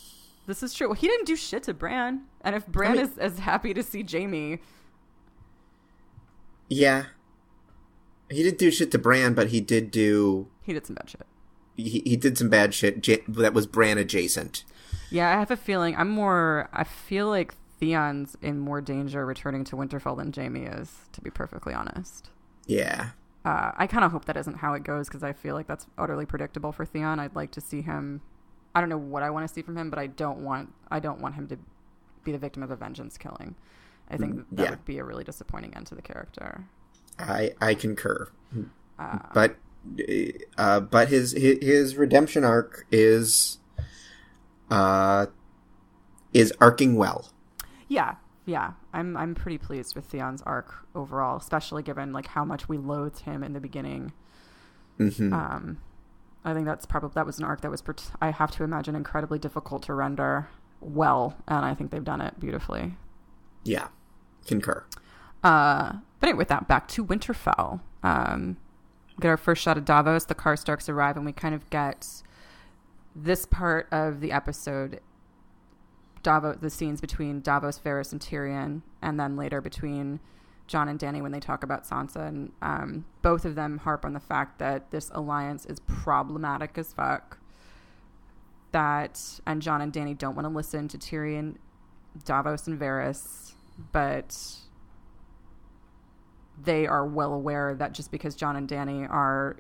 This is true. Well, he didn't do shit to Bran. And if Bran is as happy to see Jaime...
Yeah. He didn't do shit to Bran, but he did some
bad shit.
He did some bad shit that was Bran adjacent.
Yeah, I have a feeling I feel like Theon's in more danger returning to Winterfell than Jaime is, to be perfectly honest.
Yeah.
I kind of hope that isn't how it goes, because I feel like that's utterly predictable for Theon. I'd like to see him. I don't know what I want to see from him, but I don't want him to be the victim of a vengeance killing. I think that would be a really disappointing end to the character.
I concur. But his redemption arc is arcing well. Yeah. I'm pretty pleased with Theon's arc overall, especially given like how much we loathed him in the beginning. Mm-hmm. I think that was an arc that was, I have to imagine, incredibly difficult to render well, and I think they've done it beautifully. Yeah, concur.
But anyway, with that, back to Winterfell. Get our first shot of Davos. The Karstarks arrive, and we kind of get this part of the episode, the scenes between Davos, Varys, and Tyrion, and then later between Jon and Dany when they talk about Sansa. And both of them harp on the fact that this alliance is problematic as fuck. And Jon and Dany don't want to listen to Tyrion, Davos, and Varys, but they are well aware that just because Jon and Dany are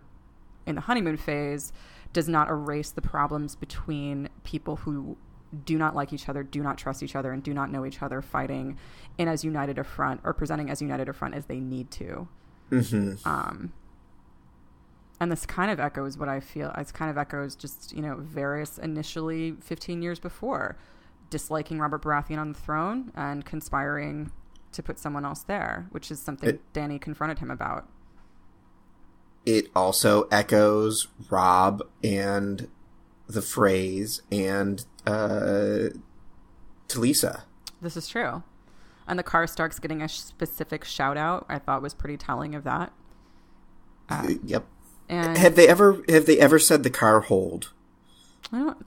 in the honeymoon phase does not erase the problems between people who do not like each other, do not trust each other, and do not know each other, fighting in as united a front, or presenting as united a front as they need to. Mm-hmm. And this kind of echoes what I feel. It kind of echoes just, Varys initially 15 years before, disliking Robert Baratheon on the throne and conspiring to put someone else there, which is something Dany confronted him about.
It also echoes Robb and the Freys and Talisa.
This is true. And the Karstarks getting a specific shout out, I thought was pretty telling of that.
Yep.
And
have they ever said the car hold?
I don't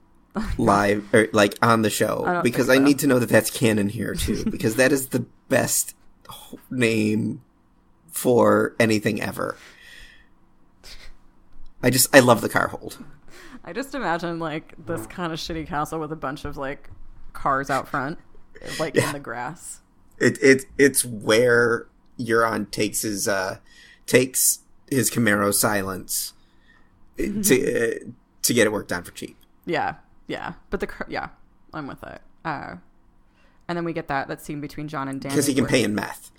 live or like on the show, because I need to know that that's canon here too, because that is the best name for anything ever. I love the car hold.
I just imagine like this kind of shitty castle with a bunch of like cars out front, like in the grass.
It's where Euron takes his Camaro Silence to get it worked on for cheap.
Yeah. But I'm with it. And then we get that scene between Jon and Dany.
Because he can pay in meth.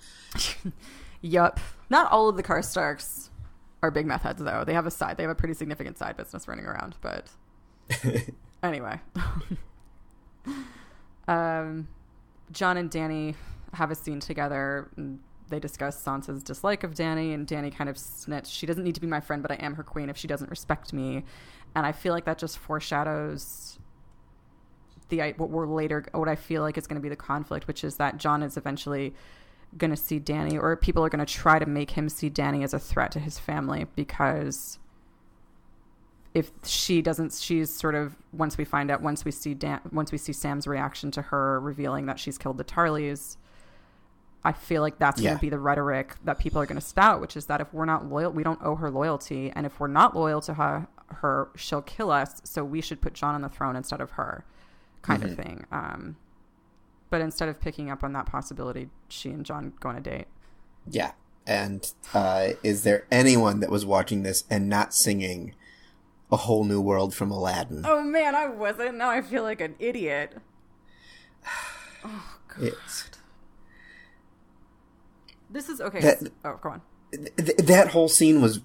Yup. Not all of the Karstarks are big meth heads, though. They have a pretty significant side business running around. But anyway. Jon and Dany have a scene together. And they discuss Sansa's dislike of Dany, and Dany kind of snitched. She doesn't need to be my friend, but I am her queen if she doesn't respect me. And I feel like that just foreshadows what I feel like is going to be the conflict, which is that Jon is eventually going to see Dany, or people are going to try to make him see Dany as a threat to his family, because if she doesn't, she's sort of, once we see Sam's reaction to her revealing that she's killed the Tarleys, I feel like that's going to be the rhetoric that people are going to spout, which is that if we're not loyal, we don't owe her loyalty. And if we're not loyal to her, she'll kill us. So we should put Jon on the throne instead of her, kind of thing. But instead of picking up on that possibility, she and Jon go on a date.
Yeah. And is there anyone that was watching this and not singing A Whole New World from Aladdin?
Oh, man, I wasn't. Now I feel like an idiot. Oh, God. This is okay. Go on.
That whole scene was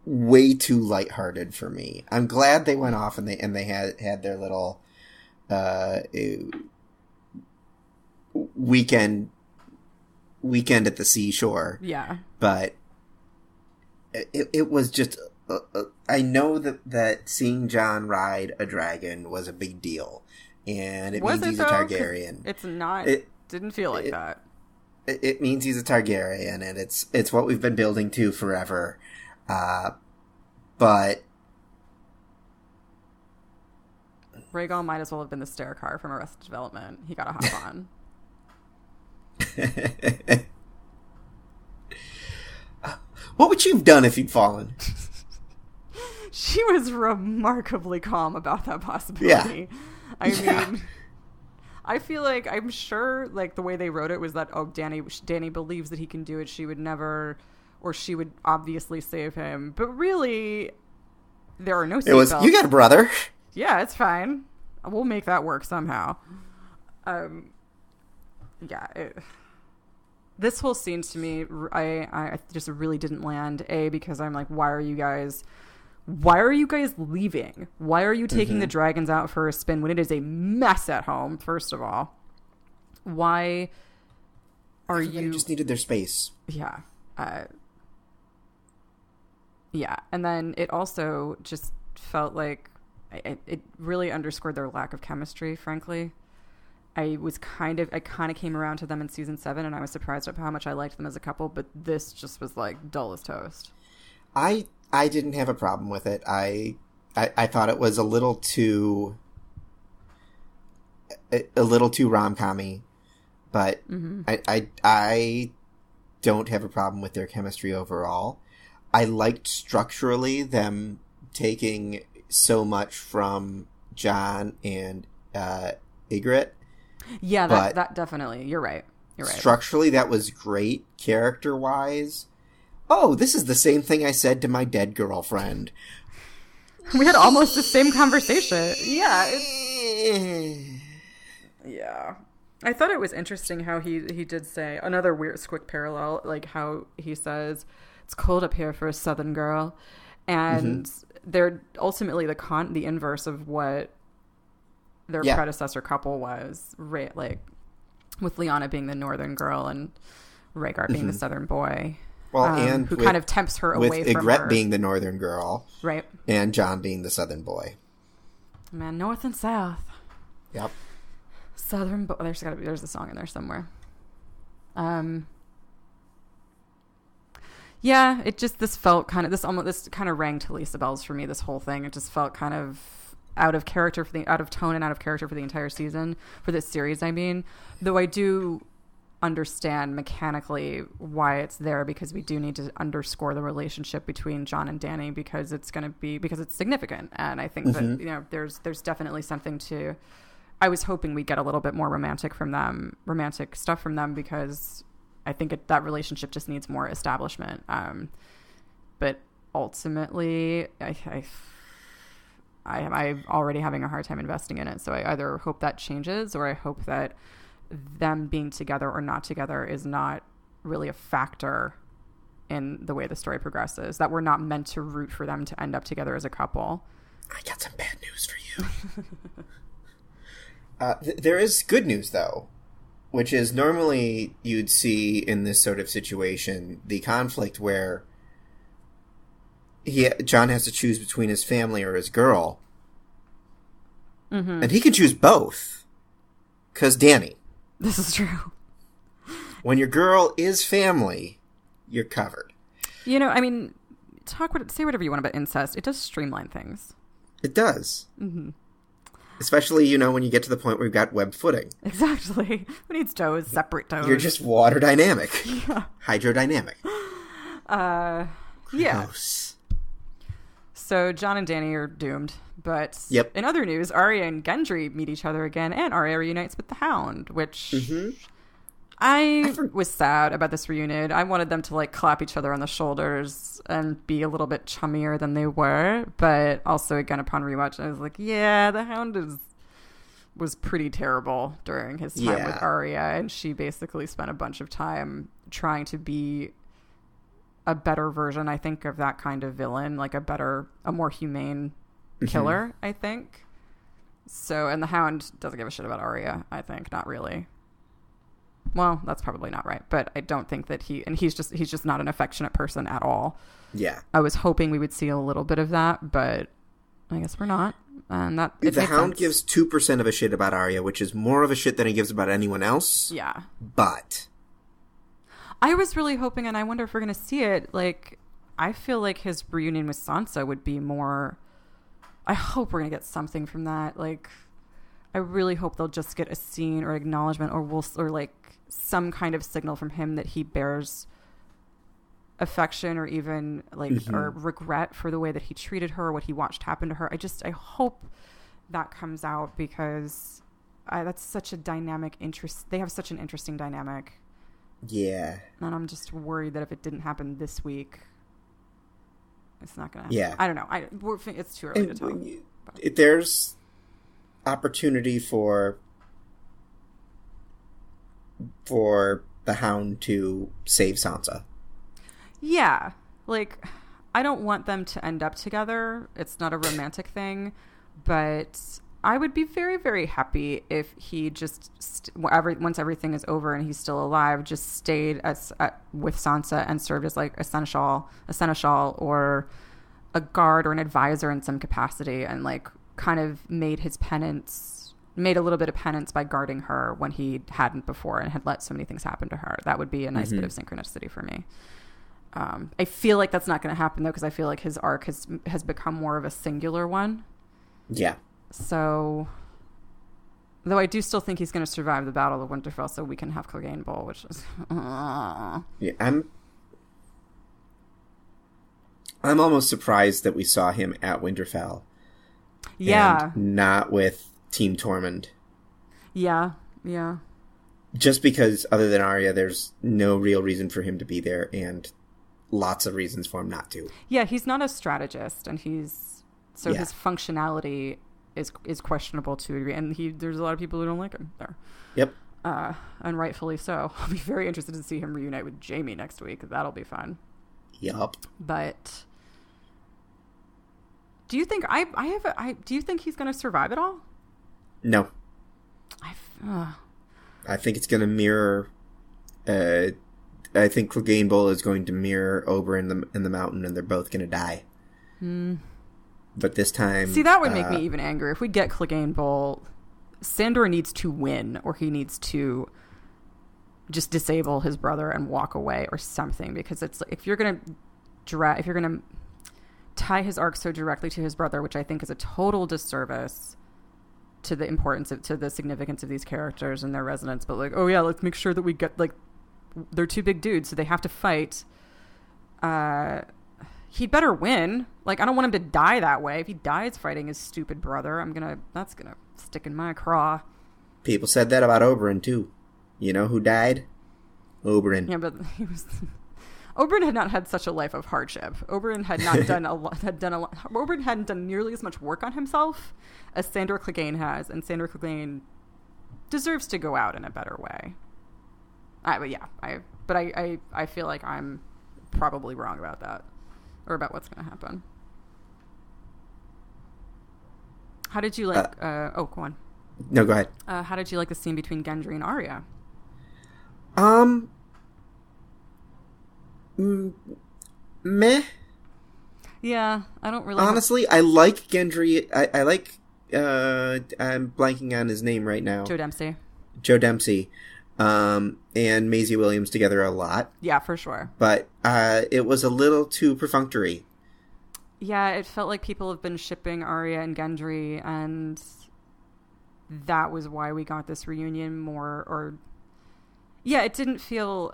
way too lighthearted for me. I'm glad they went off and they had their little weekend at the seashore.
Yeah,
but it was just. I know that seeing Jon ride a dragon was a big deal, and it means he's a Targaryen.
It's not. It didn't feel like that.
It means he's a Targaryen, and it's what we've been building to forever. But
Rhaegal might as well have been the stair car from Arrested Development. He got to hop on.
What would you have done if you'd fallen?
She was remarkably calm about that possibility. Yeah. I mean, I feel like, I'm sure, like, the way they wrote it was that, Dany believes that he can do it. She would never, or she would obviously save him. But really, there are no seatbelts. It was,
you got a brother.
Yeah, it's fine. We'll make that work somehow. This whole scene to me, I just really didn't land. Because I'm like, why are you guys leaving? Why are you taking the dragons out for a spin when it is a mess at home, first of all? Why are you...
They just needed their space.
Yeah. And then it also just felt like it really underscored their lack of chemistry, frankly. I kind of came around to them in season 7, and I was surprised at how much I liked them as a couple, but this just was like dull as toast.
I didn't have a problem with it. I thought it was a little too rom-com-y, but I don't have a problem with their chemistry overall. I liked structurally them taking so much from Jon and Ygritte.
Yeah, that definitely. You're right.
Structurally, that was great. Character-wise, oh, this is the same thing I said to my dead girlfriend.
We had almost the same conversation. Yeah. Yeah. I thought it was interesting how he did say, another weird, quick parallel, like how he says, it's cold up here for a southern girl. And they're ultimately the inverse of what their predecessor couple was, right? Like with Lyanna being the northern girl and Rhaegar being the southern boy.
Well, and
who kind of tempts her away from her.
With Ygritte being the northern girl.
Right.
And Jon being the southern boy.
Man, north and south.
Yep.
Southern boy. There's a song in there somewhere. Yeah, this kind of rang to Lisa bells for me, this whole thing. It just felt kind of out of tone and out of character for the entire season, for this series, I mean. Though I do understand mechanically why it's there, because we do need to underscore the relationship between Jon and Dany because it's significant, and I think that there's definitely something to. I was hoping we'd get a little bit more romantic stuff from them, because I think that relationship just needs more establishment. But ultimately, I'm already having a hard time investing in it, so I either hope that changes, or I hope that them being together or not together is not really a factor in the way the story progresses, that we're not meant to root for them to end up together as a couple.
I got some bad news for you. There is good news, though, which is normally you'd see in this sort of situation the conflict where Jon has to choose between his family or his girl. And he can choose both, because Dany.
This is true.
When your girl is family, you're covered.
I mean, say whatever you want about incest. It does streamline things.
It does. Especially, when you get to the point where you've got web footing.
Exactly. Who needs toes? Separate toes.
You're just water dynamic.
Yeah.
Hydrodynamic.
Yeah.
Gross.
So Jon and Dany are doomed. But
Yep.
in other news, Arya and Gendry meet each other again, and Arya reunites with the Hound, which I was sad about this reunion. I wanted them to like clap each other on the shoulders and be a little bit chummier than they were. But also, again, upon rewatch, I was like, yeah, the Hound was pretty terrible during his time with Arya, and she basically spent a bunch of time trying to be a better version, I think, of that kind of villain, like a more humane killer, I think. So, and the Hound doesn't give a shit about Arya, I think. Not really. Well, that's probably not right, but I don't think that he's just not an affectionate person at all.
Yeah.
I was hoping we would see a little bit of that, but I guess we're not. And that
the Hound gives 2% of a shit about Arya, which is more of a shit than he gives about anyone else.
Yeah.
But
I was really hoping, and I wonder if we're going to see it, like, I feel like his reunion with Sansa would be more... I hope we're going to get something from that. Like, I really hope they'll just get a scene or acknowledgement or like some kind of signal from him that he bears affection or even like or regret for the way that he treated her or what he watched happen to her. I hope that comes out because that's such a dynamic interest. They have such an interesting dynamic.
Yeah.
And I'm just worried that if it didn't happen this week, it's not gonna.
Yeah.
I don't know. It's too early to tell.
There's opportunity for the Hound to save Sansa.
Yeah, like I don't want them to end up together. It's not a romantic thing, but I would be very, very happy if he just once everything is over and he's still alive, just stayed with Sansa and served as like a seneschal or a guard or an advisor in some capacity, and like kind of made a little bit of penance by guarding her when he hadn't before and had let so many things happen to her. That would be a nice bit of synchronicity for me. I feel like that's not going to happen though, because I feel like his arc has become more of a singular one.
Yeah.
So, though I do still think he's going to survive the Battle of Winterfell, so we can have Clegane Bowl, which is.
Yeah, I'm almost surprised that we saw him at Winterfell.
Yeah.
And not with Team Tormund.
Yeah. Yeah.
Just because, other than Arya, there's no real reason for him to be there, and lots of reasons for him not to.
Yeah, he's not a strategist, and his functionality is questionable to a degree, and there's a lot of people who don't like him there.
Yep.
And rightfully so. I'll be very interested to see him reunite with Jaime next week. That'll be fun.
Yup.
But do you think do you think he's going to survive it all?
No. I think it's going to mirror. I think Clegane Bowl is going to mirror Oberyn in the mountain, and they're both going to die. But this time,
see, that would make me even angrier. If we get Clegane Bowl, Sandor needs to win, or he needs to just disable his brother and walk away, or something. Because it's like, if you're going to tie his arc so directly to his brother, which I think is a total disservice to the importance to the significance of these characters and their resonance, but like, oh yeah, let's make sure that we get, like, they're two big dudes, so they have to fight. He'd better win. Like, I don't want him to die that way. If he dies fighting his stupid brother, that's gonna stick in my craw.
People said that about Oberyn too. You know who died? Oberyn.
Yeah, but Oberyn had not had such a life of hardship. Oberyn had not done Oberyn hadn't done nearly as much work on himself as Sandor Clegane has, and Sandor Clegane deserves to go out in a better way. I feel like I'm probably wrong about that, or about what's going to happen. How did you like? Go on.
No, go ahead.
How did you like the scene between Gendry and Arya?
Meh.
Yeah, I don't really.
Honestly, I like Gendry. I like. I'm blanking on his name right now.
Joe Dempsey.
Joe Dempsey. And Maisie Williams together a lot.
Yeah, for sure.
But it was a little too perfunctory.
Yeah, it felt like people have been shipping Arya and Gendry, and that was why we got this reunion more, or yeah, it didn't feel,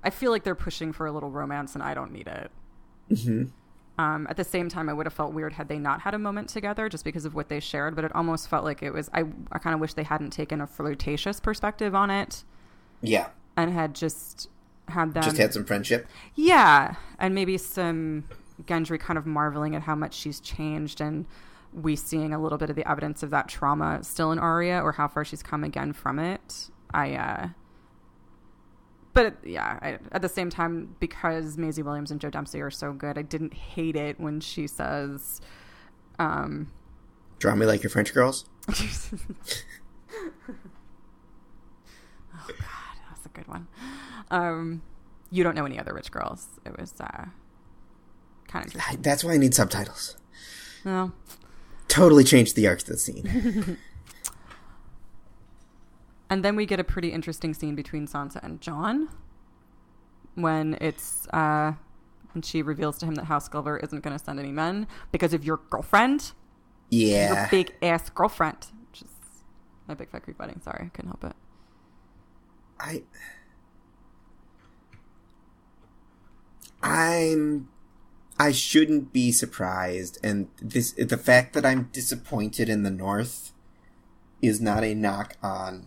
I feel like they're pushing for a little romance and I don't need it.
Mm-hmm.
At the same time, I would have felt weird had they not had a moment together just because of what they shared, but it almost felt like it was, I kind of wish they hadn't taken a flirtatious perspective on it.
Yeah.
And had just had them.
Just had some friendship.
Yeah. And maybe some Gendry kind of marveling at how much she's changed, and we seeing a little bit of the evidence of that trauma still in Arya, or how far she's come again from it. But yeah, at the same time, because Maisie Williams and Joe Dempsey are so good, I didn't hate it when she says,
"Draw me like your French girls."
Oh God, that's a good one. You don't know any other rich girls. It was kind of interesting.
That's why I need subtitles.
No.
Totally changed the arc of the scene.
And then we get a pretty interesting scene between Sansa and Jon when it's when she reveals to him that House Glover isn't going to send any men because of your girlfriend.
Yeah.
Your big ass girlfriend. Which is my big fat Greek wedding. Sorry, I couldn't help it.
I shouldn't be surprised, and the fact that I'm disappointed in the North is not a knock on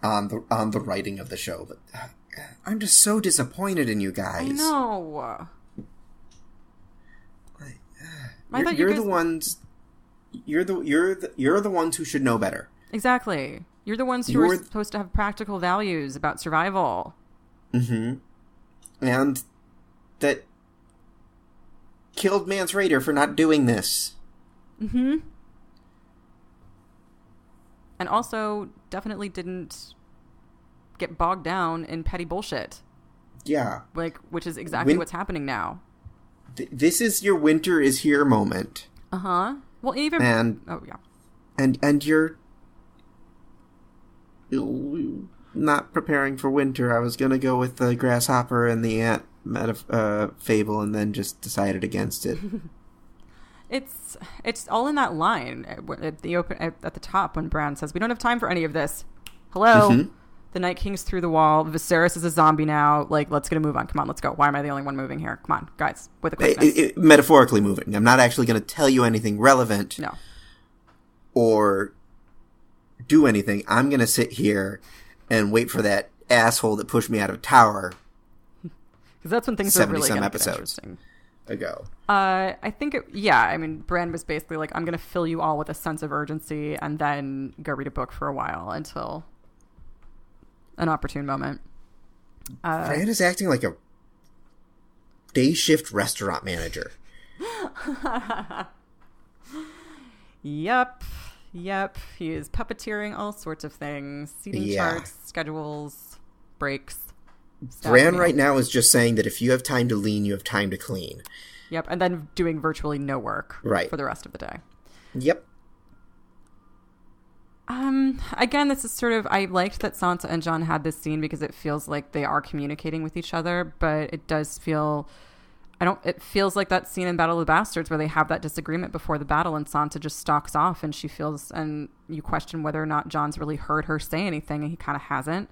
the writing of the show, but I'm just so disappointed in you guys.
I know.
You're the ones. You're the ones who should know better.
Exactly. You're the ones who are supposed to have practical values about survival.
Mm-hmm. And that killed Mance Rayder for not doing this.
Mm-hmm. And also definitely didn't get bogged down in petty bullshit.
Yeah.
Which is exactly what's happening now.
This is your winter is here moment.
Uh-huh. Well, even... oh, yeah.
And you're not preparing for winter. I was going to go with the grasshopper and the ant fable, and then just decided against it.
It's all in that line at the top when Bran says, "We don't have time for any of this." Hello, mm-hmm. The Night King's through the wall. Viserys is a zombie now. Like, let's get a move on. Come on, let's go. Why am I the only one moving here? Come on, guys, with a quickness.
Metaphorically moving. I'm not actually going to tell you anything relevant.
No.
Or do anything. I'm going to sit here and wait for that asshole that pushed me out of a tower.
Because that's when things are really going to get
episodes
interesting.
Ago.
I think I mean, Bran was basically like, I'm going to fill you all with a sense of urgency and then go read a book for a while until an opportune moment.
Bran is acting like a day shift restaurant manager.
Yep. He is puppeteering all sorts of things. Seating charts, schedules, breaks.
Bran right now is just saying that if you have time to lean, you have time to clean.
Yep, and then doing virtually no work for the rest of the day.
Yep.
Again, this is sort of, I liked that Sansa and Jon had this scene because it feels like they are communicating with each other, but it does feel, it feels like that scene in Battle of the Bastards where they have that disagreement before the battle and Sansa just stalks off and she feels, and you question whether or not Jon's really heard her say anything, and he kind of hasn't.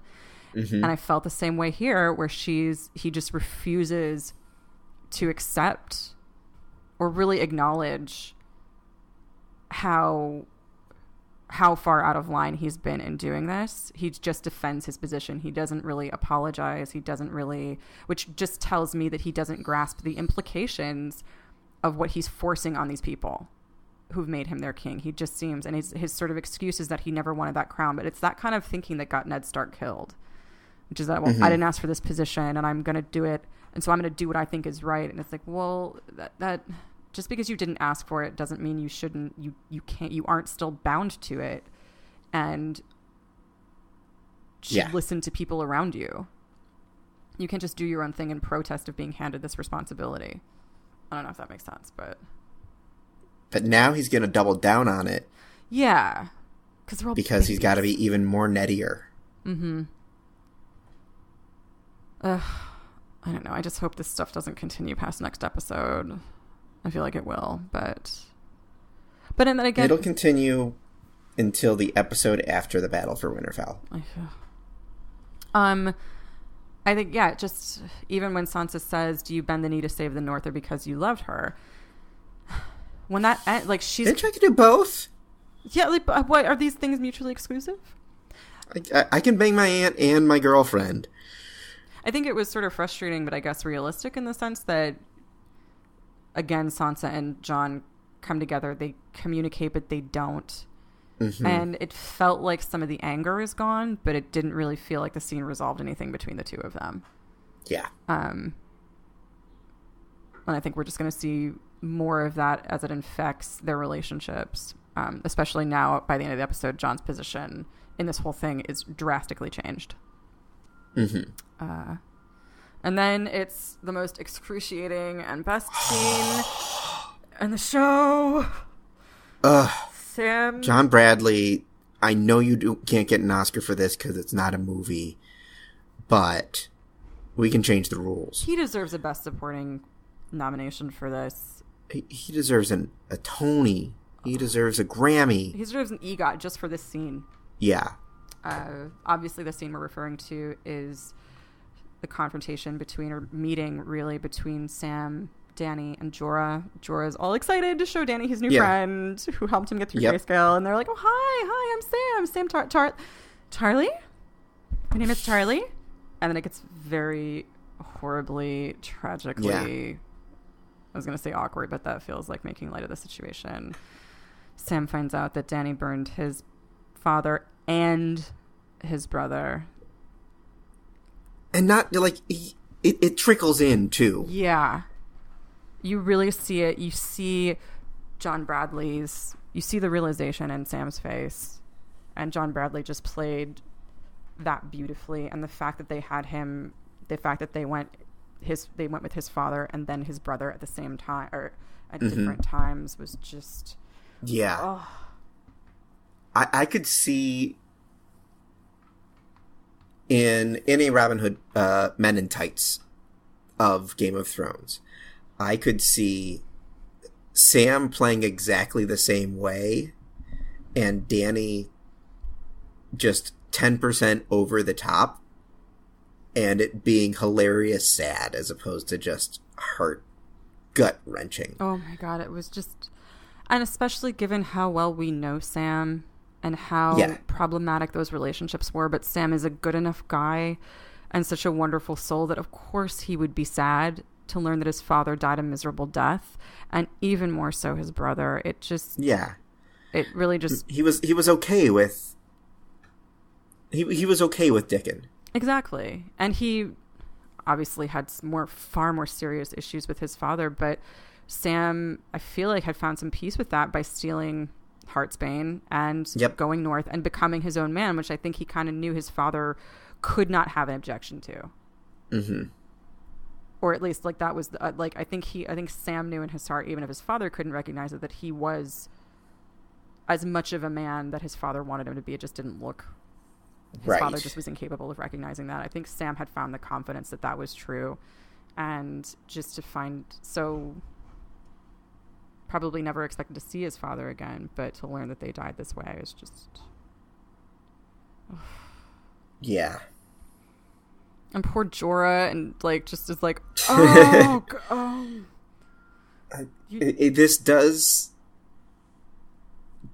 Mm-hmm. And I felt the same way here where he just refuses to accept or really acknowledge how far out of line he's been in doing this. He just defends his position. He doesn't really apologize. He doesn't really, which just tells me that he doesn't grasp the implications of what he's forcing on these people who've made him their king. He just seems, and his sort of excuse is that he never wanted that crown, but it's that kind of thinking that got Ned Stark killed. Which is that, well, mm-hmm. I didn't ask for this position and I'm going to do it. And so I'm going to do what I think is right. And it's like, well, that just because you didn't ask for it doesn't mean you shouldn't, you can't, you aren't still bound to it. And should listen to people around you. You can't just do your own thing in protest of being handed this responsibility. I don't know if that makes sense, but
now he's going to double down on it.
Yeah.
Because he's got to be even more nettier.
Mm-hmm. I don't know. I just hope this stuff doesn't continue past next episode. I feel like it will, but then again,
it'll continue until the episode after the battle for Winterfell.
I think, yeah, just even when Sansa says, do you bend the knee to save the North or because you loved her? When that, like, she's...
Didn't you to do both?
Yeah, like, what, are these things mutually exclusive?
I can bang my aunt and my girlfriend.
I think it was sort of frustrating, but I guess realistic in the sense that, again, Sansa and Jon come together, they communicate, but they don't. Mm-hmm. And it felt like some of the anger is gone, but it didn't really feel like the scene resolved anything between the two of them.
Yeah.
And I think we're just going to see more of that as it infects their relationships, especially now by the end of the episode, Jon's position in this whole thing is drastically changed.
Mm-hmm.
And then it's the most excruciating and best scene in the show. Sam.
John Bradley, I know you can't get an Oscar for this because it's not a movie, but we can change the rules.
He deserves a Best Supporting nomination for this.
He deserves a Tony. He deserves a Grammy.
He deserves an EGOT just for this scene.
Yeah.
Obviously, the scene we're referring to is the confrontation or meeting, really, between Sam, Dany, and Jorah. Jorah's all excited to show Dany his new friend who helped him get through grayscale. And they're like, oh, hi, I'm Sam. Charlie? My name is Charlie. And then it gets very horribly, tragically, I was going to say awkward, but that feels like making light of the situation. Sam finds out that Dany burned his father and his brother.
And not, like, it trickles in, too.
Yeah. You really see it. You see you see the realization in Sam's face. And John Bradley just played that beautifully. And the fact that they had him, the fact that they went with his father and then his brother at the same time, or at different times, was just...
Yeah.
Oh.
I could see in a Robin Hood Men in Tights of Game of Thrones, I could see Sam playing exactly the same way and Dany just 10% over the top and it being hilarious sad as opposed to just gut-wrenching.
Oh my God, it was just... And especially given how well we know Sam and how problematic those relationships were. But Sam is a good enough guy and such a wonderful soul that of course he would be sad to learn that his father died a miserable death. And even more so his brother. It just... Yeah. It really just...
He was okay with... He was okay with Dickon.
Exactly. And he obviously had far more serious issues with his father, but Sam, I feel like, had found some peace with that by stealing Heartsbane and going north and becoming his own man, which I think he kind of knew his father could not have an objection to. Mm-hmm. Or at least, like, that was I think Sam knew in his heart, even if his father couldn't recognize it, that he was as much of a man that his father wanted him to be. It just didn't look. His father just was incapable of recognizing that. I think Sam had found the confidence that was true, and just to find probably never expected to see his father again, but to learn that they died this way is just...
Yeah.
And poor Jorah, and just is like, oh,
this does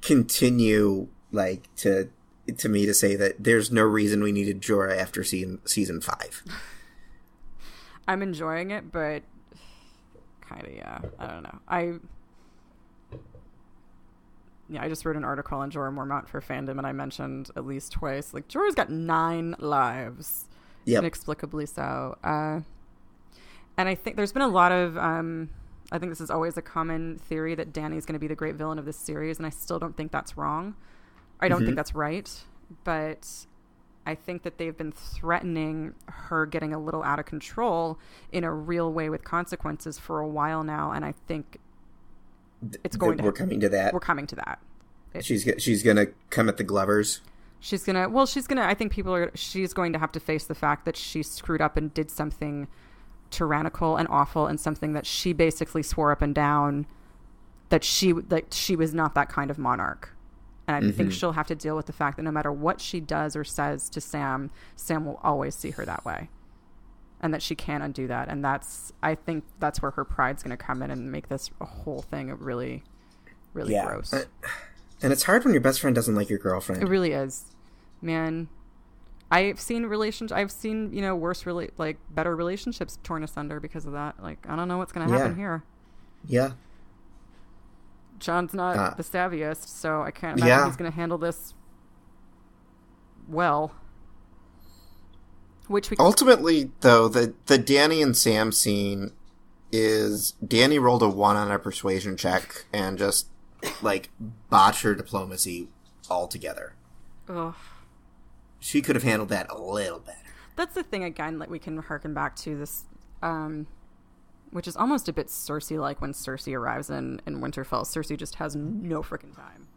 continue, to me to say that there's no reason we needed Jorah after season 5.
I'm enjoying it, but kind of, I don't know. I just wrote an article on Jorah Mormont for Fandom, and I mentioned at least twice, Jorah's got 9 lives. Yep. Inexplicably so. And I think there's been a lot of, I think this is always a common theory that Dany's going to be the great villain of this series, and I still don't think that's wrong. I don't think that's right, but I think that they've been threatening her getting a little out of control in a real way with consequences for a while now, and I think it's going to...
We're coming to that.
We're coming to that.
She's going to come at the Glovers.
She's going to, I think she's going to have to face the fact that she screwed up and did something tyrannical and awful, and something that she basically swore up and down that she was not that kind of monarch. And I think she'll have to deal with the fact that no matter what she does or says to Sam, Sam will always see her that way. And that she can't undo that. And I think that's where her pride's going to come in and make this a whole thing really, really gross.
And it's hard when your best friend doesn't like your girlfriend.
It really is. Man, I've seen worse, better relationships torn asunder because of that. Like, I don't know what's going to happen here.
Yeah.
John's not the savviest, so I can't imagine he's going to handle this well.
Ultimately, though, the Danny and Sam scene is Danny rolled a 1 on a persuasion check and just, like, botched her diplomacy altogether.
Ugh.
She could have handled that a little better.
That's the thing, again, that we can harken back to this, which is almost a bit Cersei-like when Cersei arrives in Winterfell. Cersei just has no freaking time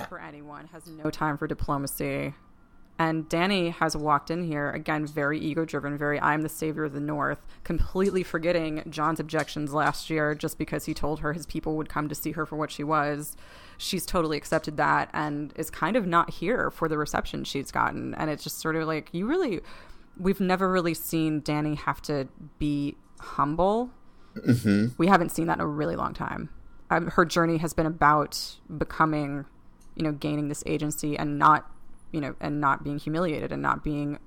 for anyone, has no time for diplomacy. And Danny has walked in here, again, very ego-driven, very I'm the savior of the North, completely forgetting John's objections last year just because he told her his people would come to see her for what she was. She's totally accepted that and is kind of not here for the reception she's gotten. And it's just sort of like, we've never really seen Danny have to be humble. Mm-hmm. We haven't seen that in a really long time. Her journey has been about becoming, gaining this agency and not being humiliated and not being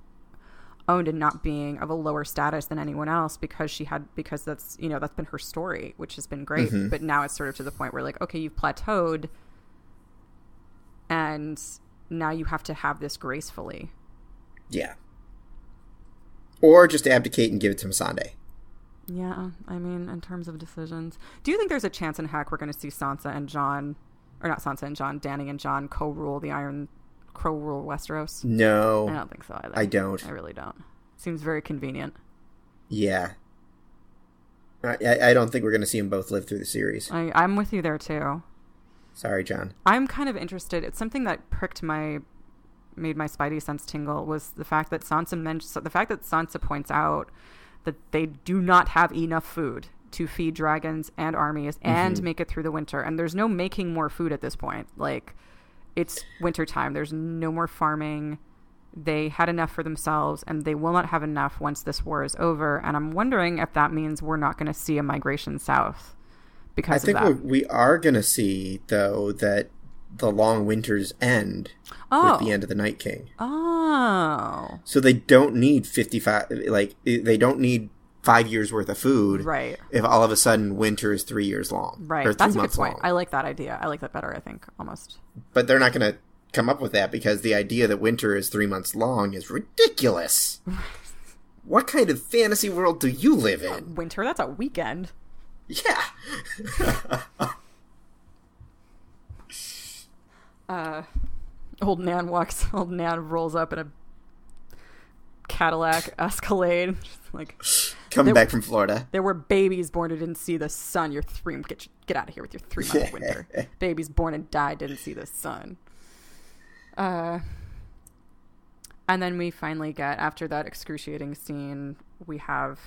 owned and not being of a lower status than anyone else because that's been her story, which has been great. Mm-hmm. But now it's sort of to the point where, like, okay, you've plateaued and now you have to have this gracefully.
Yeah. Or just abdicate and give it to Missandei.
Yeah, I mean, in terms of decisions. Do you think there's a chance in heck we're going to see Sansa and Jon, or not Sansa and Jon, Danny and Jon co-rule Westeros?
No.
I don't think so either.
I don't.
I really don't. Seems very convenient.
Yeah. I don't think we're going to see them both live through the series.
I'm with you there, too.
Sorry, John.
I'm kind of interested. It's something that made my spidey sense tingle was the fact that Sansa points out that they do not have enough food to feed dragons and armies and make it through the winter. And there's no making more food at this point. Like, it's wintertime. There's no more farming. They had enough for themselves, and they will not have enough once this war is over. And I'm wondering if that means we're not going to see a migration south because of that. I think
we are going to see, though, that the long winters end with the end of the Night King.
Oh.
So they don't need 5 years worth of food.
Right.
If all of a sudden winter is 3 years long.
Right.
Or 3
That's
months
a good point.
long.
I like that idea. I like that better, I think, almost.
But they're not going to come up with that because the idea that winter is 3 months long is ridiculous. What kind of fantasy world do you live in?
Winter? That's a weekend.
Yeah.
Old Nan rolls up in a Cadillac Escalade. Like,
coming back from Florida.
There were babies born who didn't see the sun. Get out of here with your 3-month winter. Babies born and died didn't see the sun. And then we finally get, after that excruciating scene, we have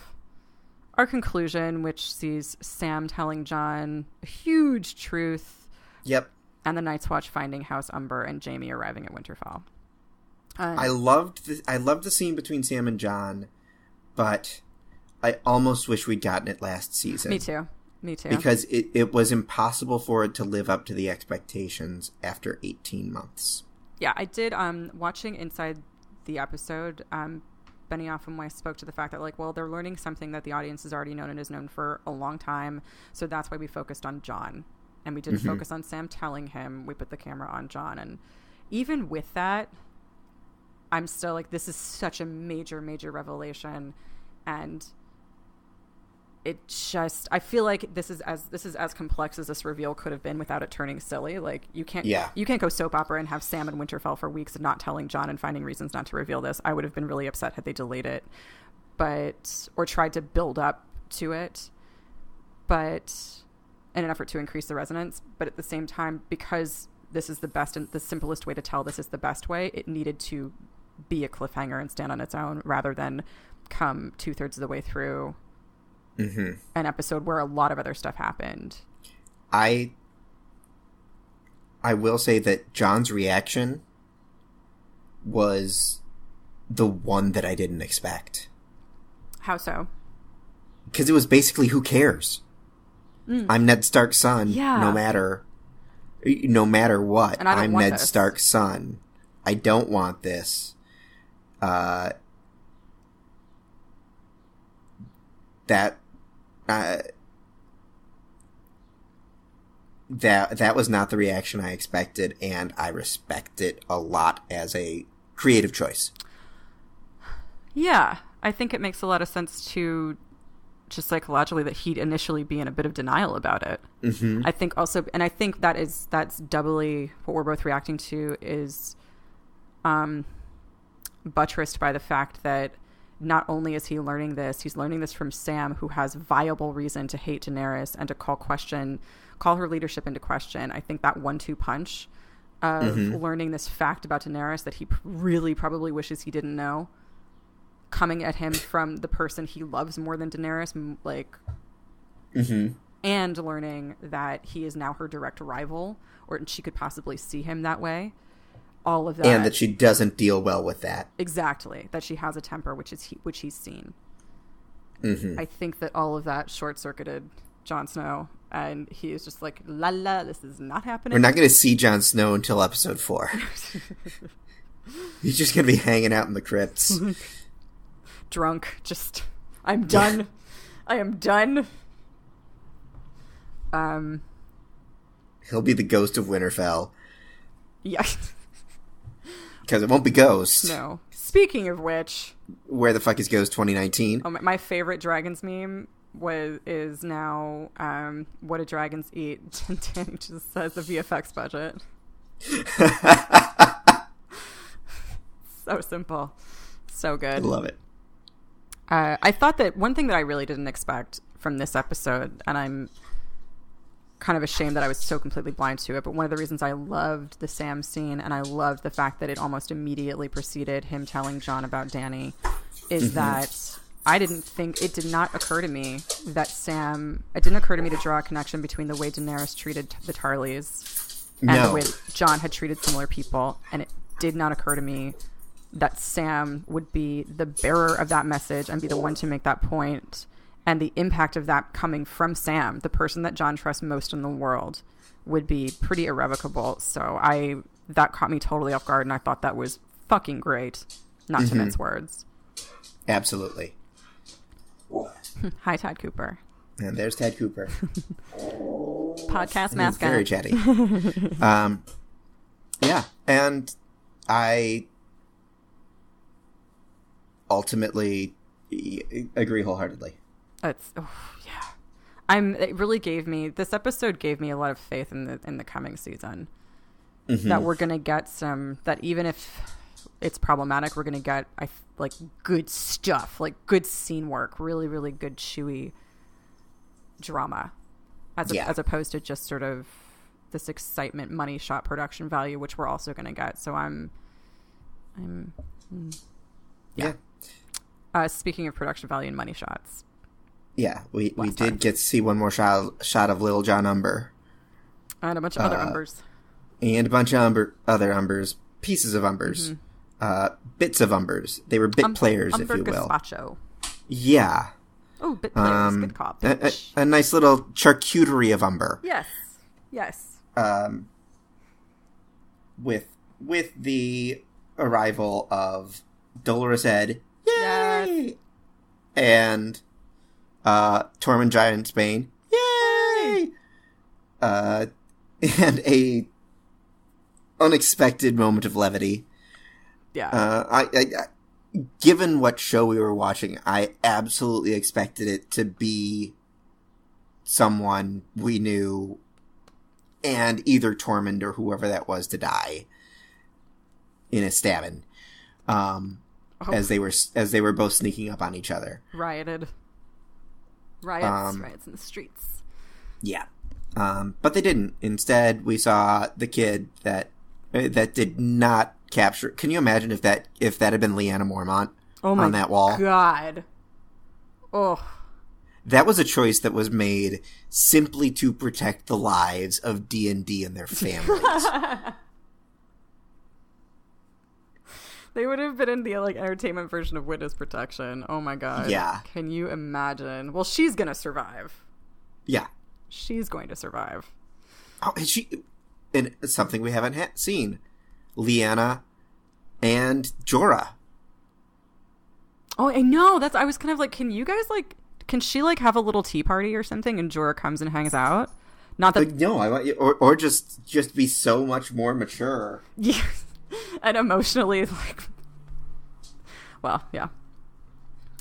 our conclusion, which sees Sam telling Jon a huge truth.
Yep.
And the Night's Watch finding House Umber and Jaime arriving at Winterfell.
I loved the scene between Sam and Jon, but I almost wish we'd gotten it last season.
Me too.
Because it was impossible for it to live up to the expectations after 18 months.
Yeah, I did. Watching inside the episode, Benioff and Weiss spoke to the fact that, like, well, they're learning something that the audience has already known and is known for a long time, so that's why we focused on Jon. And we didn't focus on Sam telling him. We put the camera on Jon. And even with that, I'm still like, this is such a major, major revelation. And it just, I feel like this is as complex as this reveal could have been without it turning silly. Like, you can't go soap opera and have Sam in Winterfell for weeks and not telling Jon and finding reasons not to reveal this. I would have been really upset had they delayed it, or tried to build up to it. But in an effort to increase the resonance, but at the same time, because this is the best and the simplest way to tell this is the best way, it needed to be a cliffhanger and stand on its own rather than come 2/3 of the way through an episode where a lot of other stuff happened.
I I will say that Jon's reaction was the one that I didn't expect.
How so?
Because it was basically, who cares? I'm Ned Stark's son, no matter what.
And I'm
Ned Stark's son. I don't want this. That was not the reaction I expected, and I respect it a lot as a creative choice.
Yeah, I think it makes a lot of sense to just psychologically that he'd initially be in a bit of denial about it. Mm-hmm. I think also, and I think that's doubly what we're both reacting to is buttressed by the fact that not only is he learning this, he's learning this from Sam, who has viable reason to hate Daenerys and to call her leadership into question. I think that 1-2 punch of learning this fact about Daenerys that he really probably wishes he didn't know, coming at him from the person he loves more than Daenerys, and learning that he is now her direct rival, or she could possibly see him that way. All of that,
and that she doesn't deal well with that.
Exactly, that she has a temper, which he's seen. I think that all of that short-circuited Jon Snow, and he is just like, la la, this is not happening.
We're not going to see Jon Snow until episode 4. He's just going to be hanging out in the crypts.
Drunk, I'm done. I am done.
He'll be the ghost of Winterfell.
Yeah.
Because it won't be Ghost.
No. Speaking of which...
Where the fuck is Ghost 2019?
Oh, my favorite dragons meme is now, what do dragons eat? Danny just says the VFX budget. So simple. So good.
I love it.
I thought that one thing that I really didn't expect from this episode, and I'm kind of ashamed that I was so completely blind to it, but one of the reasons I loved the Sam scene, and I loved the fact that it almost immediately preceded him telling Jon about Dany, is that I did not occur to me that it didn't occur to me to draw a connection between the way Daenerys treated the Tarleys and the way Jon had treated similar people, and it did not occur to me that Sam would be the bearer of that message and be the one to make that point. And the impact of that coming from Sam, the person that Jon trusts most in the world, would be pretty irrevocable. So that caught me totally off guard, and I thought that was fucking great. Not to mince words.
Absolutely.
Hi, Tad Cooper.
And there's Tad Cooper.
Podcast mascot.
Very chatty. Yeah, and I ultimately agree wholeheartedly. This episode gave me a lot of faith in the coming season. That we're gonna get that even if it's problematic, we're gonna get good stuff, like good scene work, really, really good chewy drama, as opposed to just sort of this excitement, money shot production value, which we're also gonna get. So speaking of production value and money shots. Yeah, we did get to see one more shot of Little John Umber.
And a bunch of other Umbers.
And a bunch of other Umbers. Pieces of Umbers. Bits of Umbers. They were bit players, if you will.
Gazpacho.
Yeah.
Oh, bit players. Good call.
A nice little charcuterie of Umber.
Yes. Yes.
With the arrival of Dolorous Ed. Yay! Yes. And Tormund Giantsbane. Yay! And a unexpected moment of levity.
Yeah.
I given what show we were watching, I absolutely expected it to be someone we knew, and either Tormund or whoever that was to die in a stabbing. As they were both sneaking up on each other.
Riots in the streets.
Yeah. But they didn't. Instead, we saw the kid that did not capture. Can you imagine if that had been Lyanna Mormont on that wall?
God. Oh.
that was a choice that was made simply to protect the lives of D&D and their families.
They would have been in the like entertainment version of witness protection. Oh my god.
Yeah.
Can you imagine? Well, she's gonna survive.
Yeah.
She's going to survive.
Oh, and something we haven't seen. Lyanna and Jorah.
Oh, I know. I was kind of like, can you guys like, can she like have a little tea party or something and Jorah comes and hangs out? Not that.
No, I want you, or just be so much more mature.
Yeah. And emotionally, like, well, yeah.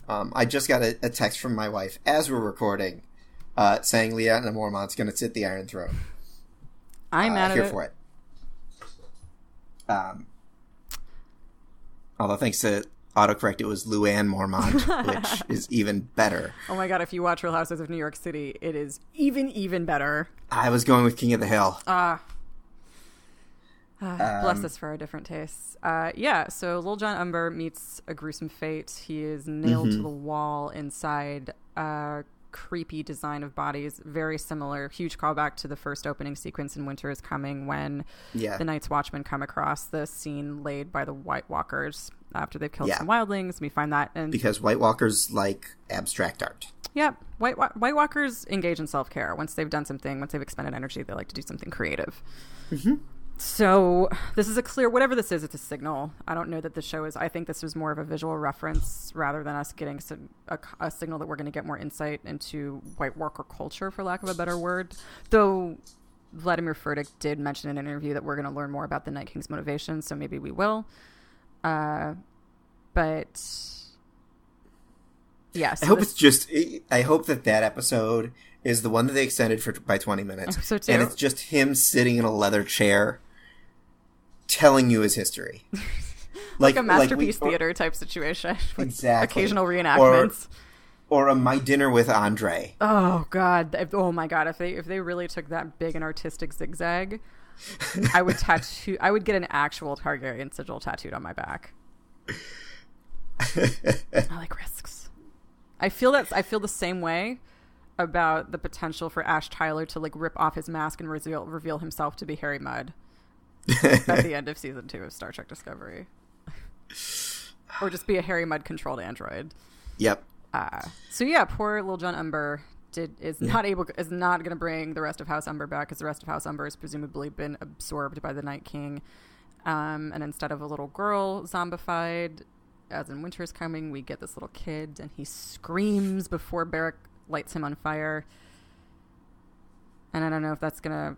I just got a text from my wife as we're recording, saying Lyanna Mormont's going to sit the Iron Throne.
I'm mad at
here
it.
for it. Although thanks to autocorrect, it was Luann Mormont, which is even better.
Oh my god! If you watch Real Housewives of New York City, it is even better.
I was going with King of the Hill.
Bless us for our different tastes. Yeah, so Lil Jon Umber meets a gruesome fate. He is nailed to the wall inside a creepy design of bodies. Very similar. Huge callback to the first opening sequence in Winter is Coming when the Night's Watchmen come across the scene laid by the White Walkers after they've killed some wildlings. We find that.
Because White Walkers like abstract art.
Yep. White Walkers engage in self-care. Once they've done something, once they've expended energy, they like to do something creative. Mm-hmm. So this is a clear, whatever this is, it's a signal. I don't know that the show is, I think this was more of a visual reference rather than us getting a signal that we're going to get more insight into White Walker culture, for lack of a better word. Though Vladimir Furtick did mention in an interview that we're going to learn more about the Night King's motivations, so maybe we will. But yeah. So
I hope that episode is the one that they extended by 20 minutes.
So too.
And it's just him sitting in a leather chair telling you his history.
like a Masterpiece Theater type situation.
Exactly.
Occasional reenactments.
Or a My Dinner with Andre.
Oh, God. Oh, my God. If they really took that big and artistic zigzag, I would get an actual Targaryen sigil tattooed on my back. I like risks. I feel the same way about the potential for Ash Tyler to like rip off his mask and reveal himself to be Harry Mudd at the end of season 2 of Star Trek Discovery, or just be a Harry Mudd controlled android.
Yep.
So yeah, poor Lil Jon Umber is not going to bring the rest of House Umber back because the rest of House Umber has presumably been absorbed by the Night King, and instead of a little girl zombified, as in Winter is Coming, we get this little kid, and he screams before Beric lights him on fire. And I don't know if that's gonna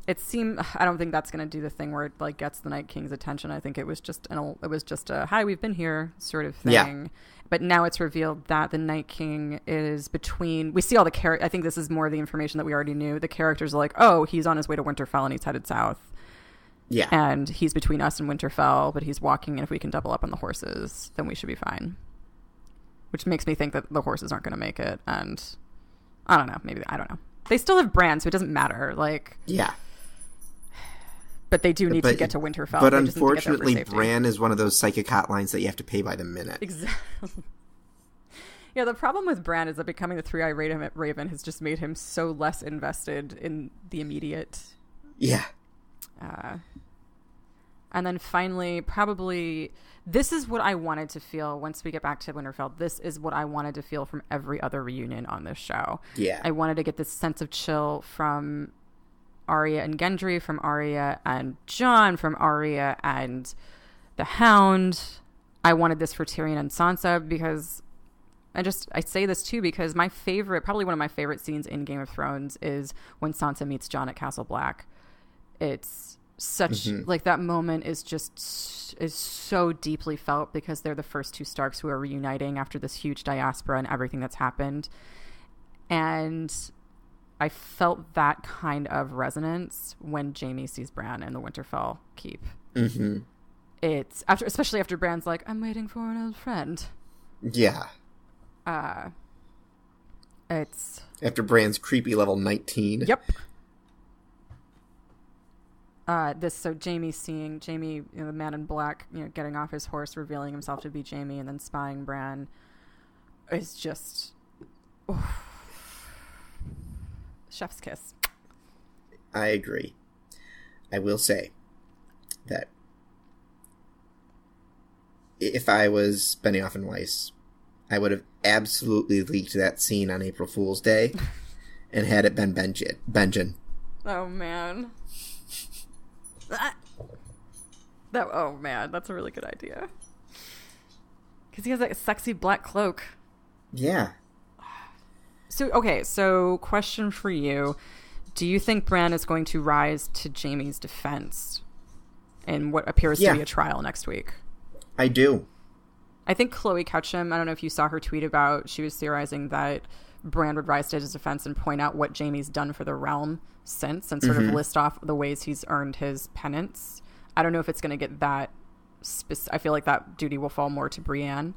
I don't think that's gonna do the thing where it like gets the Night King's attention. I think it was just a hi, we've been here sort of thing. Yeah. But now it's revealed that the Night King is between, we see all the characters. I think this is more the information that we already knew. The characters are like, oh, he's on his way to Winterfell and he's headed south.
Yeah.
And he's between us and Winterfell, but he's walking, and if we can double up on the horses, then we should be fine. Which makes me think that the horses aren't going to make it, and I don't know. Maybe, I don't know. They still have Bran, so it doesn't matter. Like,
yeah.
But they do need to get to Winterfell.
But unfortunately, Bran is one of those psychic hotlines that you have to pay by the minute.
Exactly. Yeah, the problem with Bran is that becoming the Three-Eyed Raven has just made him so less invested in the immediate.
Yeah.
And then finally, probably, this is what I wanted to feel once we get back to Winterfell. This is what I wanted to feel from every other reunion on this show.
Yeah.
I wanted to get this sense of chill from Arya and Gendry, from Arya and Jon, from Arya and the Hound. I wanted this for Tyrion and Sansa because I say this too because probably one of my favorite scenes in Game of Thrones is when Sansa meets Jon at Castle Black. It's such like that moment is so deeply felt because they're the first two Starks who are reuniting after this huge diaspora and everything that's happened. And I felt that kind of resonance when Jaime sees Bran in the Winterfell keep. Mm-hmm. It's especially after Bran's like, I'm waiting for an old friend.
Yeah.
It's
after Bran's creepy level 19.
Yep. Jaime seeing the man in black, getting off his horse, revealing himself to be Jaime, and then spying Bran is just. Oof. Chef's kiss.
I agree. I will say that if I was Benioff and Weiss, I would have absolutely leaked that scene on April Fool's Day and had it been Benjen.
Oh, man. Oh, man, that's a really good idea. Because he has that sexy black cloak.
Yeah.
So question for you. Do you think Bran is going to rise to Jaime's defense in what appears to be a trial next week?
I do.
I think Chloe Ketchum, I don't know if you saw her tweet about, she was theorizing that Bran would rise to his defense and point out what Jaime's done for the realm since and sort of list off the ways he's earned his penance. I don't know if it's going to get that I feel like that duty will fall more to Brienne.